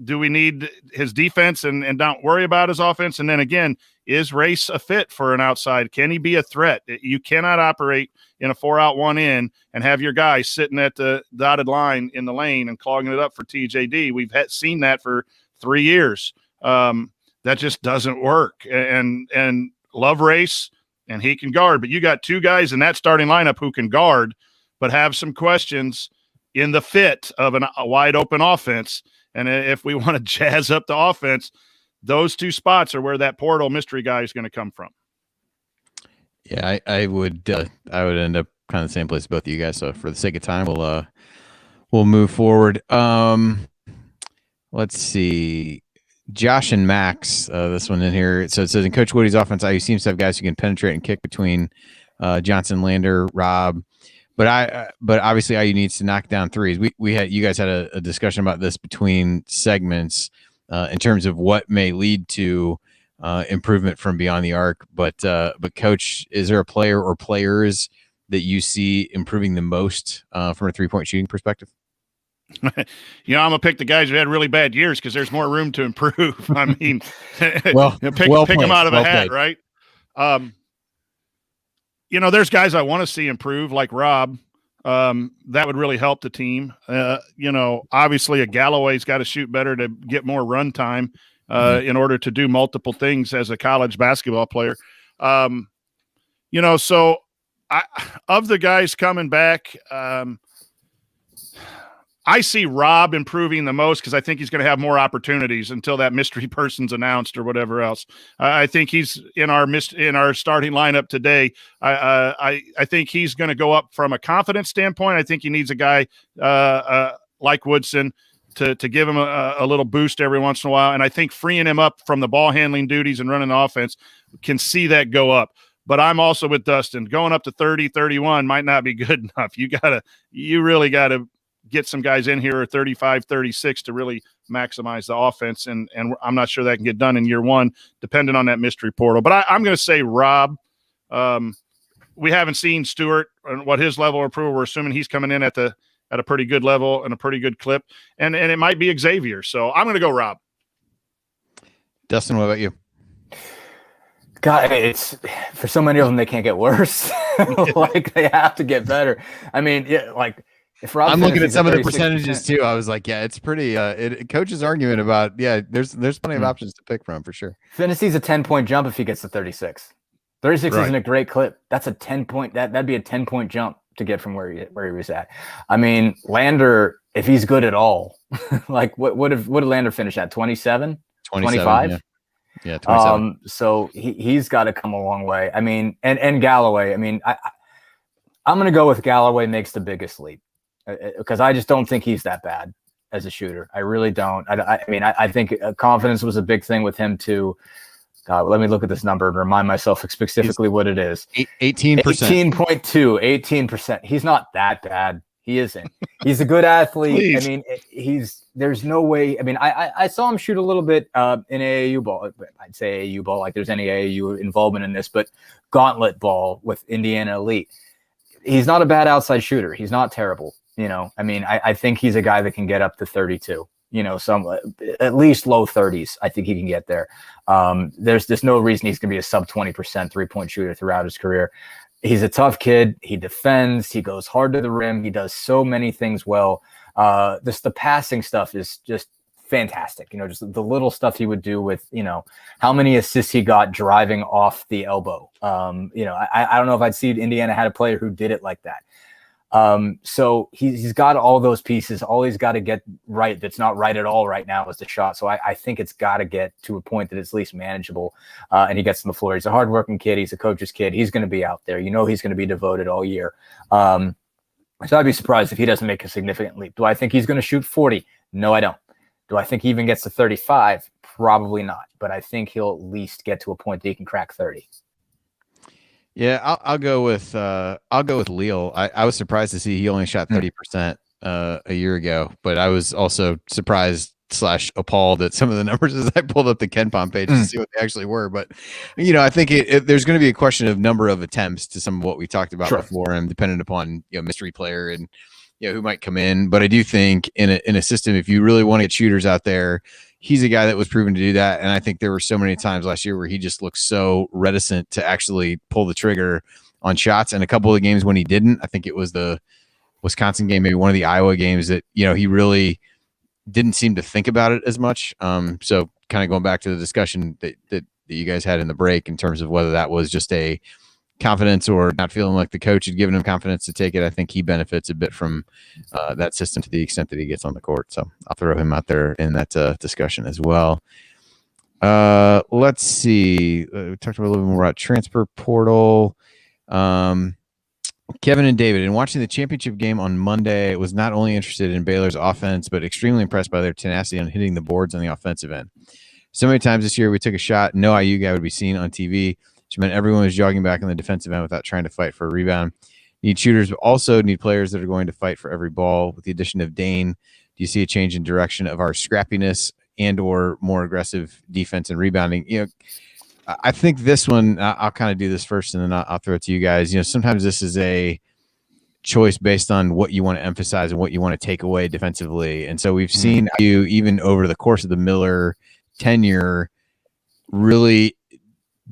do we need his defense and don't worry about his offense? And then again, is Race a fit for an outside? Can he be a threat? You cannot operate in a 4-out 1-in and have your guy sitting at the dotted line in the lane and clogging it up for TJD. We've seen that for 3 years. That just doesn't work. And love Race, and he can guard. But you got two guys in that starting lineup who can guard, but have some questions in the fit of a wide open offense. And if we want to jazz up the offense, those two spots are where that portal mystery guy is going to come from. Yeah, I would end up kind of the same place as both of you guys. So for the sake of time, we'll move forward. Let's see. Josh and Max, this one in here. So it says in Coach Woody's offense, IU seems to have guys who can penetrate and kick between Johnson, Lander, Rob. But obviously IU needs to knock down threes. You guys had a discussion about this between segments in terms of what may lead to improvement from beyond the arc. But Coach, is there a player or players that you see improving the most from a 3-point shooting perspective? I'm gonna pick the guys who had really bad years because there's more room to improve. I mean, pick them out of a hat, right? There's guys I want to see improve, like Rob. That would really help the team. Obviously a Galloway's got to shoot better to get more run time in order to do multiple things as a college basketball player. So of the guys coming back, I see Rob improving the most because I think he's going to have more opportunities until that mystery person's announced or whatever else. I think he's in our starting lineup today. I think he's going to go up from a confidence standpoint. I think he needs a guy like Woodson to give him a little boost every once in a while. And I think freeing him up from the ball handling duties and running the offense can see that go up. But I'm also with Dustin. Going up to 30, 31 might not be good enough. You really got to get some guys in here at 35, 36 to really maximize the offense. And I'm not sure that can get done in year one, depending on that mystery portal. But I'm going to say Rob. We haven't seen Stewart and what his level of approval. We're assuming he's coming in at a pretty good level and a pretty good clip. And it might be Xavier. So I'm going to go Rob. Dustin, what about you? God, it's for so many of them, they can't get worse. Like they have to get better. I mean, if Rob I'm looking at some of the percentages too. I was like, yeah, it's pretty. Coach's argument about there's plenty of options to pick from for sure. Finney's a 10-point jump if he gets to 36. 36 right. Isn't a great clip. That's a 10-point. That'd be a 10-point jump to get from where he was at. I mean, Lander, if he's good at all, like what did Lander finish at? 27, 25. Yeah, 27. So he's got to come a long way. I mean, and Galloway. I mean, I'm going to go with Galloway makes the biggest leap. Because I just don't think he's that bad as a shooter. I really don't. I think confidence was a big thing with him too. Let me look at this number and remind myself specifically what it is. 18%. 18%. He's not that bad. He isn't. He's a good athlete. Please. I mean, there's no way. I mean, I saw him shoot a little bit in AAU ball. I'd say AAU ball, like there's any AAU involvement in this, but gauntlet ball with Indiana Elite. He's not a bad outside shooter. He's not terrible. I think he's a guy that can get up to 32, some at least low 30s. I think he can get there. There's no reason he's going to be a sub 20% 3-point shooter throughout his career. He's a tough kid. He defends. He goes hard to the rim. He does so many things well. The passing stuff is just fantastic. Just the little stuff he would do with, how many assists he got driving off the elbow. I don't know if I'd see Indiana had a player who did it like that. So he's got all those pieces. All he's got to get right that's not right at all right now is the shot. So I think it's got to get to a point that it's at least manageable. And he gets on the floor. He's a hardworking kid. He's a coach's kid. He's going to be out there. He's going to be devoted all year. So I'd be surprised if he doesn't make a significant leap. Do I think he's going to shoot 40? No, I don't. Do I think he even gets to 35? Probably not. But I think he'll at least get to a point that he can crack 30. Yeah, I'll go with Leal. I was surprised to see he only shot 30% a year ago, but I was also surprised / appalled at some of the numbers as I pulled up the KenPom page to see what they actually were. But I think there's going to be a question of number of attempts to some of what we talked about before, and dependent upon mystery player and who might come in. But I do think in a system, if you really want to get shooters out there, he's a guy that was proven to do that. And I think there were so many times last year where he just looked so reticent to actually pull the trigger on shots. And a couple of games when he didn't, I think it was the Wisconsin game, maybe one of the Iowa games, that, he really didn't seem to think about it as much. So kind of going back to the discussion that you guys had in the break in terms of whether that was just a confidence or not feeling like the coach had given him confidence to take it. I think he benefits a bit from that system to the extent that he gets on the court. So I'll throw him out there in that discussion as well. Let's see. We talked a little bit more about transfer portal. Kevin and David, in watching the championship game on Monday, was not only interested in Baylor's offense, but extremely impressed by their tenacity on hitting the boards on the offensive end. So many times this year we took a shot, no IU guy would be seen on TV, which meant everyone was jogging back on the defensive end without trying to fight for a rebound. Need shooters, but also need players that are going to fight for every ball. With the addition of Dane, do you see a change in direction of our scrappiness and or more aggressive defense and rebounding? I think this one, I'll kind of do this first and then I'll throw it to you guys. Sometimes this is a choice based on what you want to emphasize and what you want to take away defensively. And so we've seen you, even over the course of the Miller tenure, really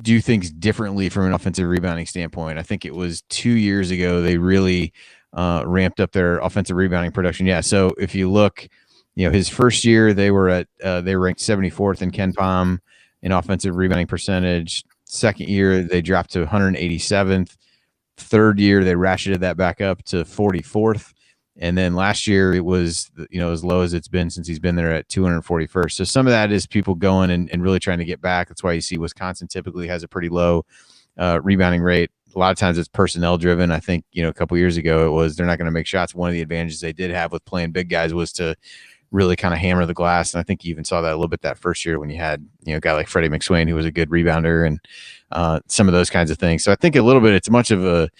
do things differently from an offensive rebounding standpoint. I think it was 2 years ago they really ramped up their offensive rebounding production. Yeah, so if you look, his first year they were they ranked 74th in KenPom in offensive rebounding percentage. Second year they dropped to 187th. Third year they ratcheted that back up to 44th. And then last year it was, as low as it's been since he's been there at 241st. So some of that is people going and really trying to get back. That's why you see Wisconsin typically has a pretty low rebounding rate. A lot of times it's personnel driven. I think, a couple years ago it was they're not going to make shots. One of the advantages they did have with playing big guys was to really kind of hammer the glass. And I think you even saw that a little bit that first year when you had, a guy like Freddie McSwain, who was a good rebounder, and some of those kinds of things. So I think a little bit, it's much of a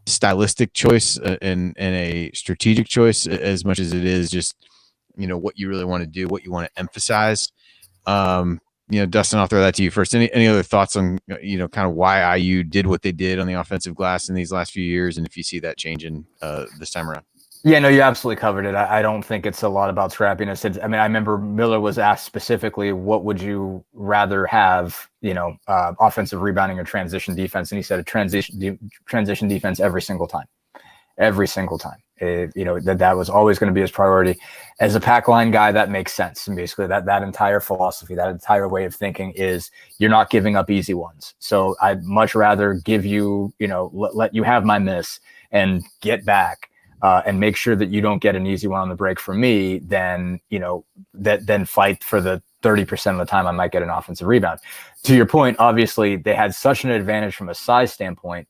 stylistic choice and a strategic choice as much as it is just, what you really want to do, what you want to emphasize. Dustin, I'll throw that to you first. Any other thoughts on, kind of why IU did what they did on the offensive glass in these last few years, and if you see that changing this time around? Yeah, no, you absolutely covered it. I don't think it's a lot about scrappiness. I remember Miller was asked specifically, what would you rather have, offensive rebounding or transition defense? And he said a transition defense every single time. Every single time. That was always going to be his priority. As a pack line guy, that makes sense. And basically that entire philosophy, that entire way of thinking is you're not giving up easy ones. So I'd much rather give you, let you have my miss and get back. And make sure that you don't get an easy one on the break from me, then fight for the 30% of the time I might get an offensive rebound. To your point, obviously they had such an advantage from a size standpoint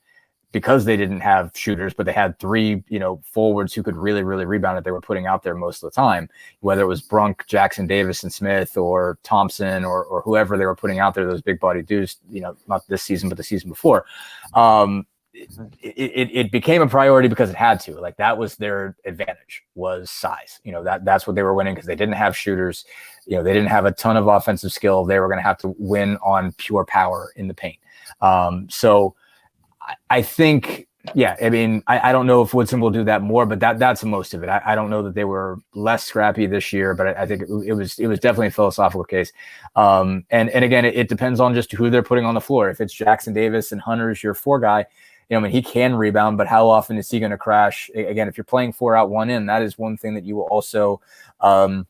because they didn't have shooters, but they had three, forwards who could really, really rebound that they were putting out there most of the time, whether it was Brunk, Jackson Davis, and Smith, or Thompson, or whoever they were putting out there, those big body dudes, not this season, but the season before. It became a priority because it had to. Like, that was their advantage, was size. That's what they were winning because they didn't have shooters. They didn't have a ton of offensive skill. They were going to have to win on pure power in the paint. So I think, I don't know if Woodson will do that more, but that's most of it. I don't know that they were less scrappy this year, but I think it was definitely a philosophical case. And again, it depends on just who they're putting on the floor. If it's Jackson Davis and Hunter's your four guy, he can rebound, but how often is he going to crash? Again, if you're playing 4 out, 1 in, that is one thing that you will also, that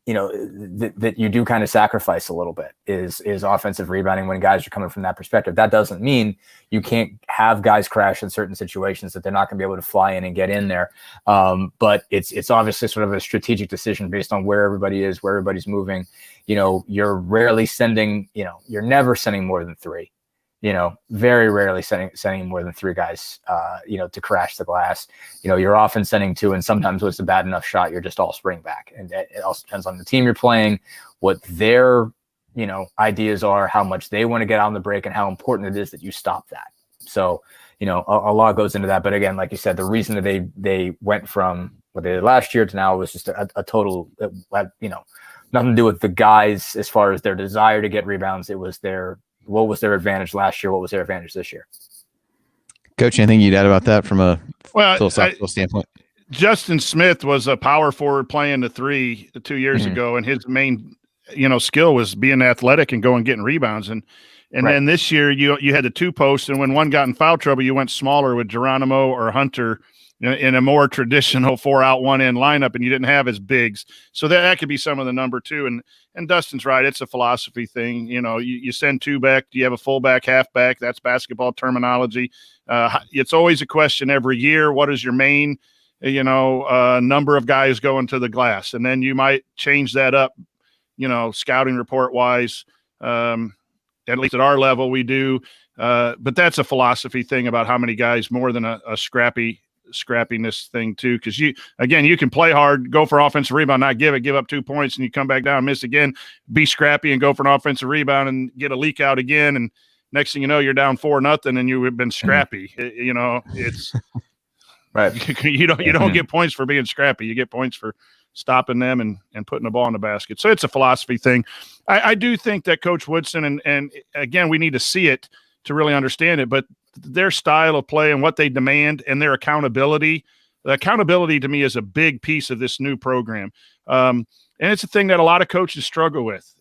you do kind of sacrifice a little bit is offensive rebounding when guys are coming from that perspective. That doesn't mean you can't have guys crash in certain situations that they're not going to be able to fly in and get in there. But it's obviously sort of a strategic decision based on where everybody is, where everybody's moving. You're rarely sending, you're never sending more than 3. Very rarely sending more than 3 guys, to crash the glass. You're often sending 2, and sometimes when it's a bad enough shot, you're just all spring back. And it also depends on the team you're playing, what their, ideas are, how much they want to get on the break, and how important it is that you stop that. So, a lot goes into that. But again, like you said, the reason that they went from what they did last year to now was just a total, nothing to do with the guys as far as their desire to get rebounds. It was what was their advantage last year? What was their advantage this year? Coach, anything you'd add about that from a philosophical standpoint? Justin Smith was a power forward playing the 3 2 years ago, and his main, skill was being athletic and going getting rebounds. And then this year you had the 2 posts, and when one got in foul trouble, you went smaller with Geronimo or Hunter in a more traditional 4-out 1-in lineup, and you didn't have his bigs. So that could be some of the number 2. And Dustin's right. It's a philosophy thing. You send 2 back. Do you have a fullback, halfback? That's basketball terminology. It's always a question every year. What is your main, number of guys going to the glass? And then you might change that up, scouting report wise. At least at our level, we do. But that's a philosophy thing about how many guys, more than a scrappiness thing too, because you can play hard, go for offensive rebound, not give up 2 points, and you come back down, miss again, be scrappy and go for an offensive rebound and get a leak out again, and next thing you know, you're down 4-0 and you've been scrappy. It's right. You don't get points for being scrappy. You get points for stopping them and putting the ball in the basket. So it's a philosophy thing. I do think that Coach Woodson, and again, we need to see it to really understand it, but their style of play and what they demand and their accountability. The accountability to me is a big piece of this new program. And it's a thing that a lot of coaches struggle with.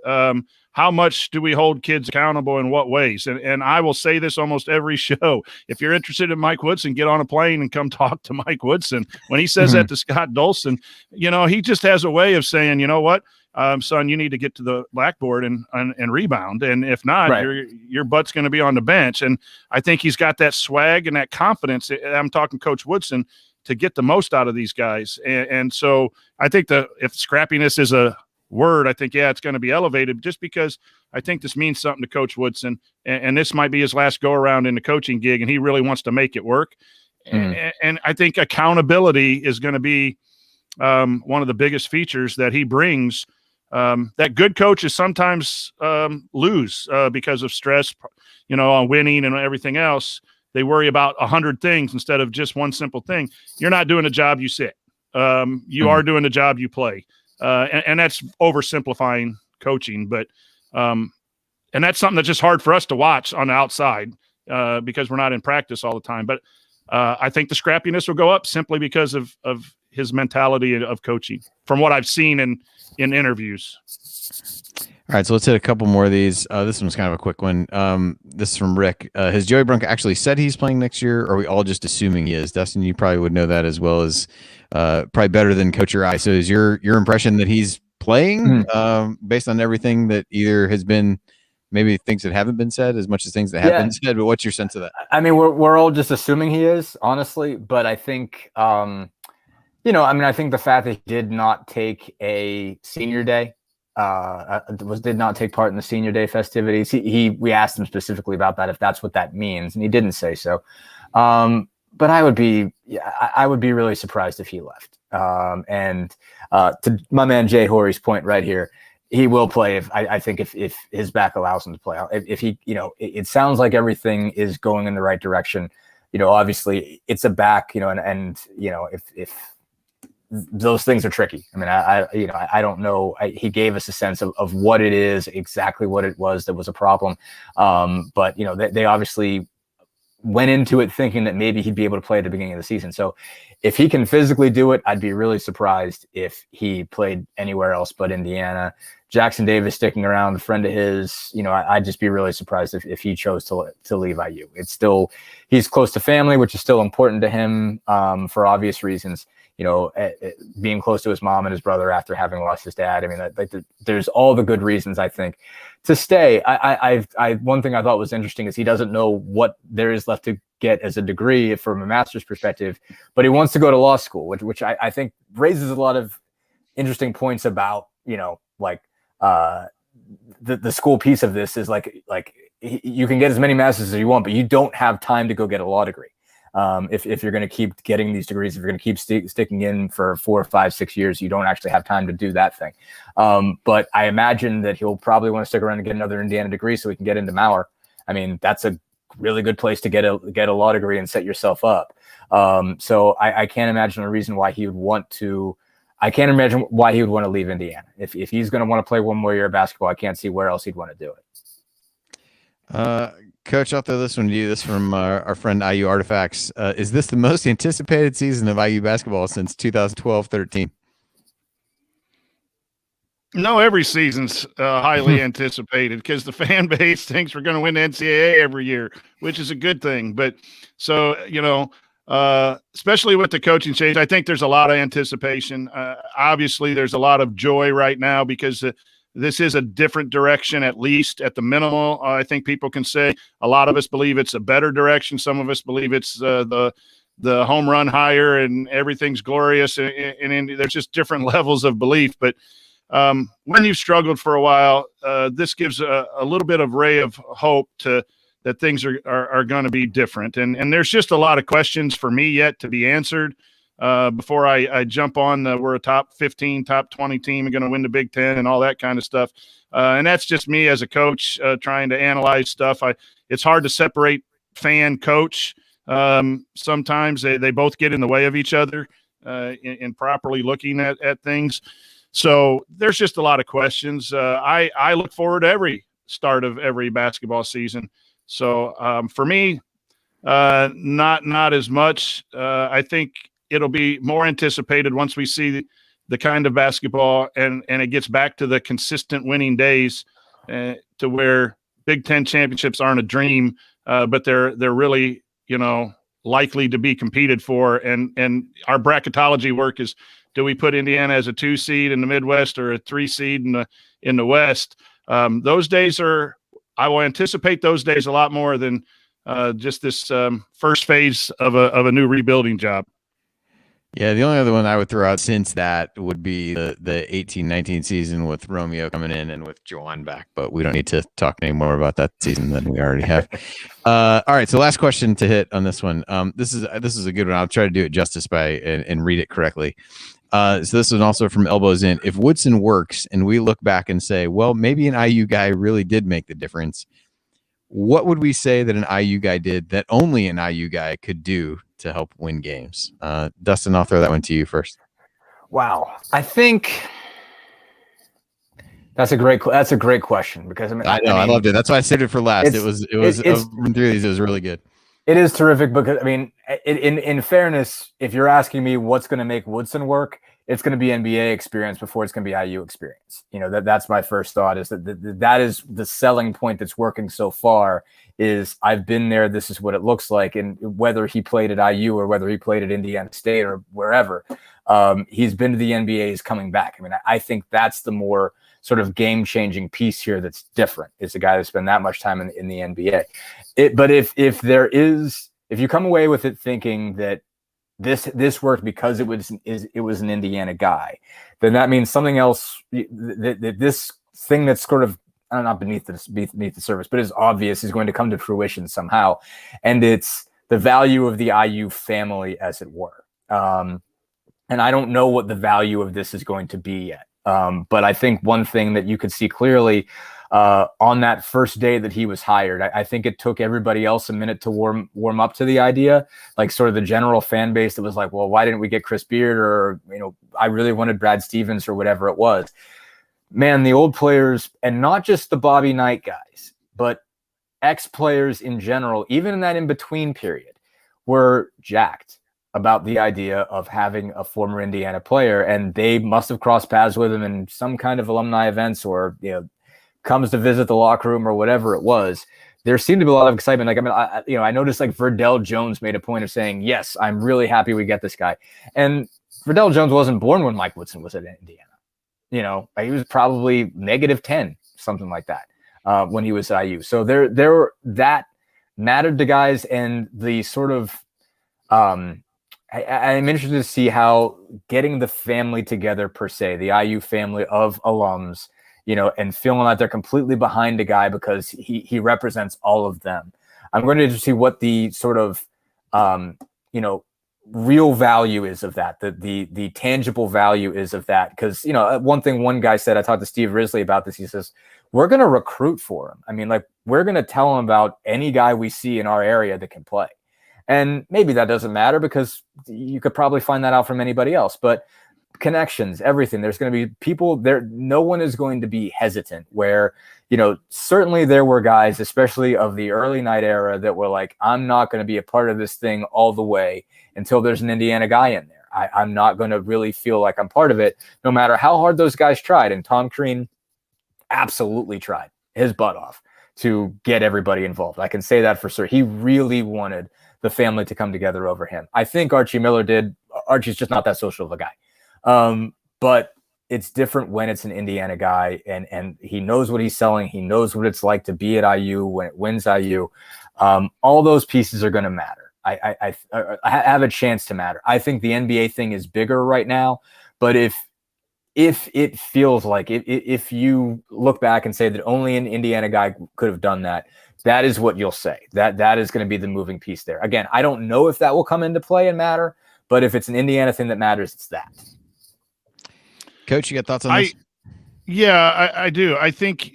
How much do we hold kids accountable in what ways? And I will say this almost every show. If you're interested in Mike Woodson, get on a plane and come talk to Mike Woodson. When he says that to Scott Dolson, he just has a way of saying, you know what, son, you need to get to the blackboard and rebound. And if not, your butt's going to be on the bench. And I think he's got that swag and that confidence. I'm talking Coach Woodson, to get the most out of these guys. And so I think if scrappiness is a word, I think, it's going to be elevated, just because I think this means something to Coach Woodson. And this might be his last go around in the coaching gig, and he really wants to make it work. And I think accountability is going to be one of the biggest features that he brings. That good coaches sometimes lose because of stress, on winning and everything else. They worry about 100 things instead of just one simple thing. You're not doing the job you sit. You are doing the job you play. And that's oversimplifying coaching, but and that's something that's just hard for us to watch on the outside because we're not in practice all the time. But I think the scrappiness will go up simply because of his mentality of coaching, from what I've seen in interviews. All right, so let's hit a couple more of these. This one's kind of a quick one. This is from Rick. Has Joey Brunk actually said he's playing next year, or are we all just assuming he is? Dustin, you probably would know that as well as probably better than Coach or I. So is your impression that he's playing based on everything that either has been, maybe things that haven't been said as much as things that have been said? But what's your sense of that? I mean, we're all just assuming he is, honestly. But I think, I think the fact that he did not take a senior day, did not take part in the senior day festivities. We asked him specifically about that, if that's what that means, and he didn't say so. But I would be really surprised if he left. And to my man Jay Horry's point right here, he will play if his back allows him to play. If he, it sounds like everything is going in the right direction. Obviously it's a back, and if those things are tricky. I mean, I don't know. He gave us a sense of what it is, exactly what it was that was a problem. But they obviously went into it thinking that maybe he'd be able to play at the beginning of the season. So if he can physically do it, I'd be really surprised if he played anywhere else but Indiana. Jackson Davis sticking around, a friend of his, I'd just be really surprised if he chose to leave IU. It's still, he's close to family, which is still important to him for obvious reasons. Being close to his mom and his brother after having lost his dad. I mean, there's all the good reasons, I think, to stay. One thing I thought was interesting is he doesn't know what there is left to get as a degree from a master's perspective, but he wants to go to law school, which I think raises a lot of interesting points about, the school piece of this is like you can get as many masters as you want, but you don't have time to go get a law degree. If you're going to keep getting these degrees, if you're going to keep sticking in for 4, 5, 6 years, you don't actually have time to do that thing. But I imagine that he'll probably want to stick around and get another Indiana degree so he can get into Maurer. I mean, that's a really good place to get a law degree and set yourself up. So I can't imagine a reason why he would want to. I can't imagine why he would want to leave Indiana. If he's going to want to play one more year of basketball, I can't see where else he'd want to do it. Coach, I'll throw this one to you. This from our friend IU Artifacts. Is this the most anticipated season of IU basketball since 2012-13? No, every season's highly anticipated because the fan base thinks we're going to win the NCAA every year, which is a good thing. But so, especially with the coaching change, I think there's a lot of anticipation. Obviously, there's a lot of joy right now because this is a different direction, at least at the minimal. I think people can say a lot of us believe it's a better direction. Some of us believe it's the home run higher and everything's glorious. And there's just different levels of belief. But when you've struggled for a while, this gives a little bit of ray of hope that things are going to be different. And there's just a lot of questions for me yet to be answered before I jump on. We're a top 15, top 20 team and going to win the Big Ten and all that kind of stuff. And that's just me as a coach trying to analyze stuff. It's hard to separate fan coach. Sometimes they both get in the way of each other in properly looking at things. So there's just a lot of questions. I look forward to every start of every basketball season. So for me, not as much. I think it'll be more anticipated once we see the kind of basketball and it gets back to the consistent winning days to where Big Ten championships aren't a dream, but they're really, likely to be competed for. And our bracketology work is, do we put Indiana as a 2 seed in the Midwest or a 3 seed in the West? Those days I will anticipate those days a lot more than just this first phase of a new rebuilding job. Yeah, the only other one I would throw out since that would be the 18-19 season with Romeo coming in and with Jawan back, but we don't need to talk any more about that season than we already have. All right, so last question to hit on this one. This is a good one. I'll try to do it justice and read it correctly. So this is also from Elbows In. If Woodson works and we look back and say, well, maybe an IU guy really did make the difference, what would we say that an IU guy did that only an IU guy could do to help win games? Dustin, I'll throw that one to you first. Wow. I think that's a great question because I loved it. That's why I saved it for last. It was through these, it was really good. It is terrific because in fairness, if you're asking me what's going to make Woodson work, it's going to be NBA experience before it's going to be IU experience. That's my first thought, is that is the selling point that's working so far. Is I've been there. This is what it looks like. And whether he played at IU or whether he played at Indiana State or wherever, he's been to the NBA. He's coming back. I think that's the more sort of game-changing piece here that's different, is the guy that's spent that much time in the NBA. But if you come away with it thinking that this worked because it was an Indiana guy, then that means something else. This thing that's sort of not beneath the surface, but is obvious, is going to come to fruition somehow, and it's the value of the IU family, as it were. And I don't know what the value of this is going to be yet. But I think one thing that you could see clearly on that first day that he was hired, I think it took everybody else a minute to warm up to the idea, like sort of the general fan base that was like, well, why didn't we get Chris Beard, or I really wanted Brad Stevens or whatever it was. Man, the old players, and not just the Bobby Knight guys, but ex-players in general, even in that in-between period, were jacked about the idea of having a former Indiana player, and they must have crossed paths with him in some kind of alumni events, or comes to visit the locker room or whatever it was. There seemed to be a lot of excitement. I noticed like Verdell Jones made a point of saying, "Yes, I'm really happy we get this guy." And Verdell Jones wasn't born when Mike Woodson was at Indiana. He was probably -10, something like that, when he was at IU. So that mattered to guys, and the sort of I'm interested to see how getting the family together, per se, the IU family of alums, and feeling like they're completely behind a guy because he represents all of them. I'm going to see what the sort of, real value is of that, the tangible value is of that. Because, one thing one guy said, I talked to Steve Risley about this. He says, we're going to recruit for him. We're going to tell him about any guy we see in our area that can play. And maybe that doesn't matter because you could probably find that out from anybody else. But connections, everything. There's going to be people there. No one is going to be hesitant where, certainly there were guys, especially of the early night era, that were like, I'm not going to be a part of this thing all the way until there's an Indiana guy in there. I'm not going to really feel like I'm part of it, no matter how hard those guys tried. And Tom Crean absolutely tried his butt off to get everybody involved. I can say that for sure. He really wanted the family to come together over him. I think Archie Miller did. Archie's just not that social of a guy. But it's different when it's an Indiana guy and he knows what he's selling. He knows what it's like to be at IU when it wins IU. All those pieces are going to matter. I have a chance to matter. I think the NBA thing is bigger right now, but if it feels like if you look back and say that only an Indiana guy could have done that, that is what you'll say. That is going to be the moving piece there. Again, I don't know if that will come into play and matter, but if it's an Indiana thing that matters, it's that. Coach, you got thoughts on this? Yeah, I do. I think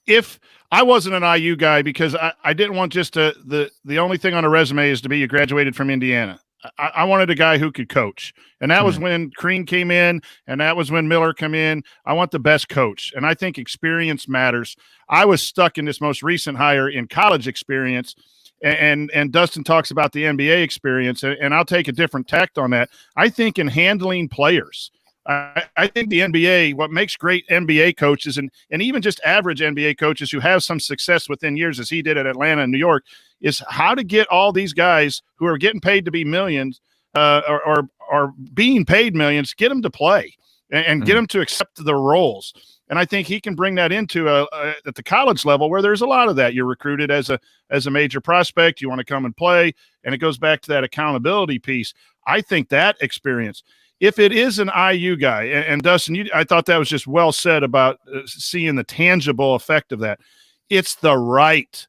if I wasn't an IU guy, because I didn't want just the only thing on a resume is to be you graduated from Indiana. I wanted a guy who could coach. And that was when Crean came in, and that was when Miller came in. I want the best coach. And I think experience matters. I was stuck in this most recent hire in college experience, and Dustin talks about the NBA experience, and I'll take a different tact on that. I think in handling players, I think the NBA, what makes great NBA coaches and even just average NBA coaches who have some success within years, as he did at Atlanta and New York, is how to get all these guys who are getting paid to be millions or being paid millions, get them to play and get them to accept the roles. And I think he can bring that into at the college level where there's a lot of that. You're recruited as a major prospect. You want to come and play. And it goes back to that accountability piece. I think that experience, if it is an IU guy, and Dustin, I thought that was just well said about seeing the tangible effect of that. It's the right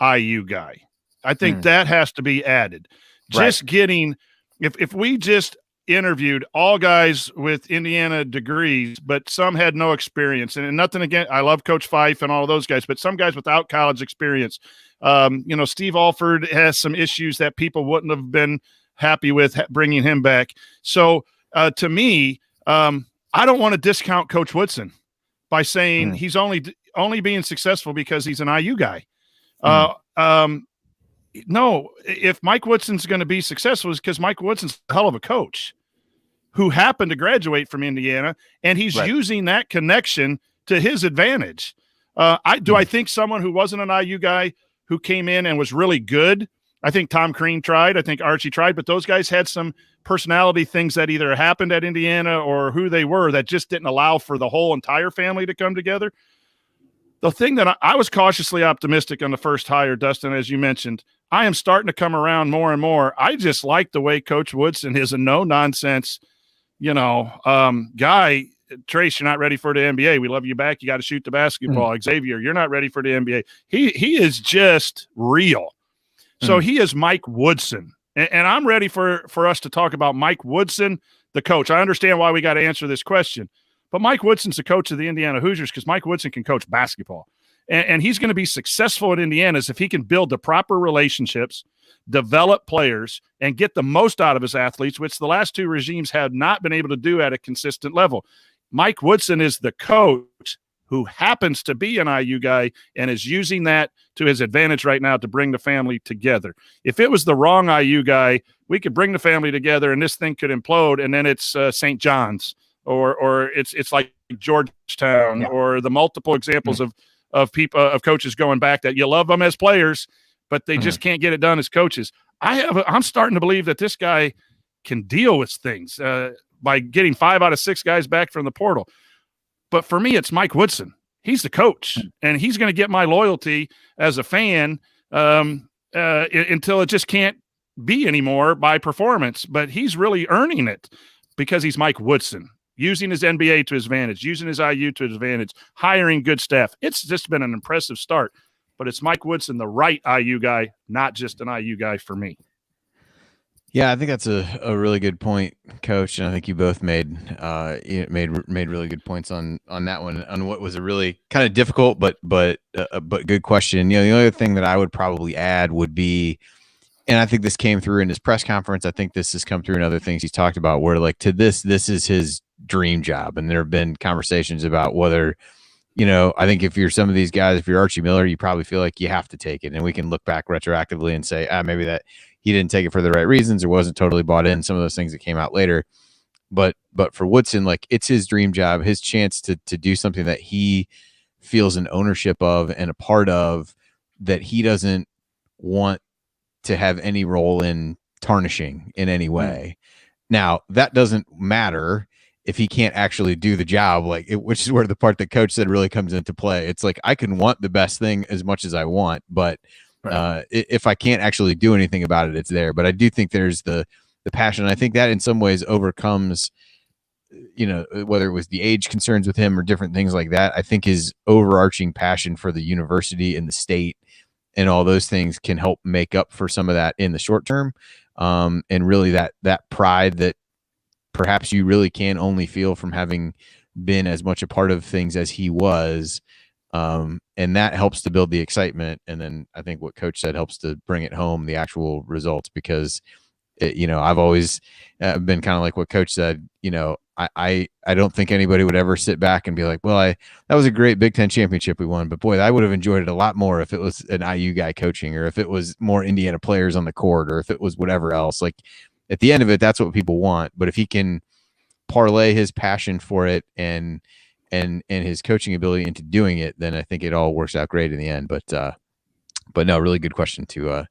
IU guy. I think that has to be added. Just getting, if we just interviewed all guys with Indiana degrees, but some had no experience, and nothing again. I love Coach Fife and all of those guys, but some guys without college experience. Steve Alford has some issues that people wouldn't have been happy with bringing him back. So to me, I don't want to discount Coach Woodson by saying he's only being successful because he's an IU guy. No, if Mike Woodson's going to be successful, it's because Mike Woodson's a hell of a coach who happened to graduate from Indiana, and he's using that connection to his advantage. I think someone who wasn't an IU guy who came in and was really good, I think Tom Crean tried, I think Archie tried, but those guys had some personality things that either happened at Indiana or who they were that just didn't allow for the whole entire family to come together. The thing that I was cautiously optimistic on the first hire, Dustin, as you mentioned, I am starting to come around more and more. I just like the way Coach Woodson is a no-nonsense, guy. Trace, you're not ready for the NBA. We love you back. You got to shoot the basketball. Xavier, you're not ready for the NBA. He is just real. So he is Mike Woodson. And I'm ready for us to talk about Mike Woodson, the coach. I understand why we got to answer this question. But Mike Woodson's the coach of the Indiana Hoosiers because Mike Woodson can coach basketball. And he's going to be successful at Indiana's if he can build the proper relationships, develop players, and get the most out of his athletes, which the last two regimes have not been able to do at a consistent level. Mike Woodson is the coach who happens to be an IU guy and is using that to his advantage right now to bring the family together. If it was the wrong IU guy, we could bring the family together and this thing could implode, and then it's St. John's or it's like Georgetown or the multiple examples of people, of coaches going back that you love them as players, but they just can't get it done as coaches. I'm starting to believe that this guy can deal with things by getting 5 out of 6 guys back from the portal. But for me, it's Mike Woodson. He's the coach, and he's going to get my loyalty as a fan until it just can't be anymore by performance. But he's really earning it because he's Mike Woodson, using his NBA to his advantage, using his IU to his advantage, hiring good staff. It's just been an impressive start. But it's Mike Woodson, the right IU guy, not just an IU guy for me. Yeah, I think that's a really good point, Coach, and I think you both made really good points on that one, on what was a really kind of difficult but good question. The only other thing that I would probably add would be, And I think this came through in his press conference. I think this has come through in other things he's talked about, where like this is his dream job. And there have been conversations about whether, I think if you're some of these guys, if you're Archie Miller, you probably feel like you have to take it. And we can look back retroactively and say, maybe that he didn't take it for the right reasons or wasn't totally bought in. Some of those things that came out later. But for Woodson, like it's his dream job, his chance to do something that he feels an ownership of and a part of, that he doesn't want to have any role in tarnishing in any way. Now, that doesn't matter if he can't actually do the job, which is where the part that coach said really comes into play. It's like, I can want the best thing as much as I want, but if I can't actually do anything about it, it's there. But I do think there's the passion. I think that in some ways overcomes, whether it was the age concerns with him or different things like that. I think his overarching passion for the university and the state and all those things can help make up for some of that in the short term. And really that pride that perhaps you really can only feel from having been as much a part of things as he was. And that helps to build the excitement. And then I think what coach said helps to bring it home, the actual results, because I've always been kind of like what coach said, I don't think anybody would ever sit back and be like, well, that was a great Big Ten championship we won, but boy, I would have enjoyed it a lot more if it was an IU guy coaching, or if it was more Indiana players on the court, or if it was whatever else. Like at the end of it, that's what people want. But if he can parlay his passion for it and his coaching ability into doing it, then I think it all works out great in the end. But no, really good question to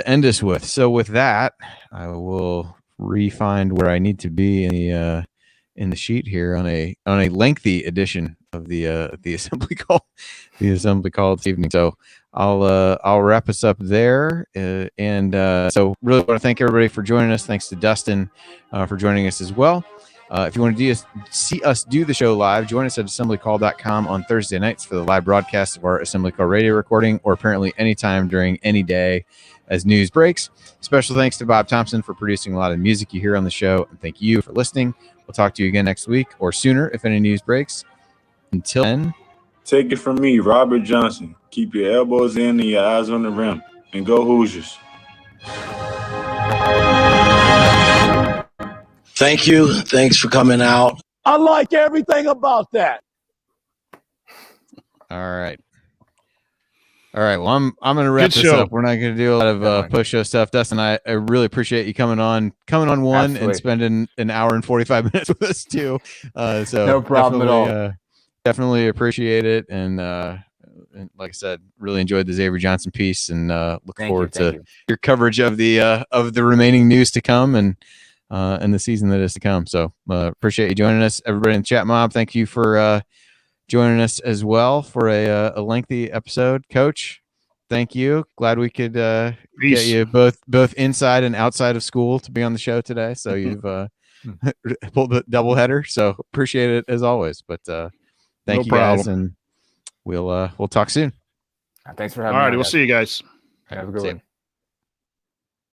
end us with. So with that, I will re-find where I need to be in the sheet here on a lengthy edition of the assembly call, this evening. So I'll wrap us up there. So really want to thank everybody for joining us. Thanks to Dustin for joining us as well. If you want to see us do the show live, join us at assemblycall.com on Thursday nights for the live broadcast of our Assembly Call radio recording, or apparently anytime during any day as news breaks. Special thanks to Bob Thompson for producing a lot of the music you hear on the show, and thank you for listening. We'll talk to you again next week or sooner if any news breaks. Until then, take it from me, Robert Johnson. Keep your elbows in and your eyes on the rim, and go Hoosiers. Thank you. Thanks for coming out. I like everything about that. All right. Well, I'm going to wrap this up. We're not going to do a lot of post show stuff. Dustin, I really appreciate you coming on one Absolutely. And spending an hour and 45 minutes with us too. So no problem at all. Definitely appreciate it. And like I said, really enjoyed the Xavier Johnson piece, and look forward to your coverage of the remaining news to come and the season that is to come. So appreciate you joining us. Everybody in the chat mob, thank you for joining us as well for a lengthy episode. Coach, thank you. Glad we could get you both inside and outside of school to be on the show today. So you've pulled the doubleheader. So appreciate it as always. But thank you guys, and we'll talk soon. Thanks for having me. All right, we'll see you guys. Have a good one.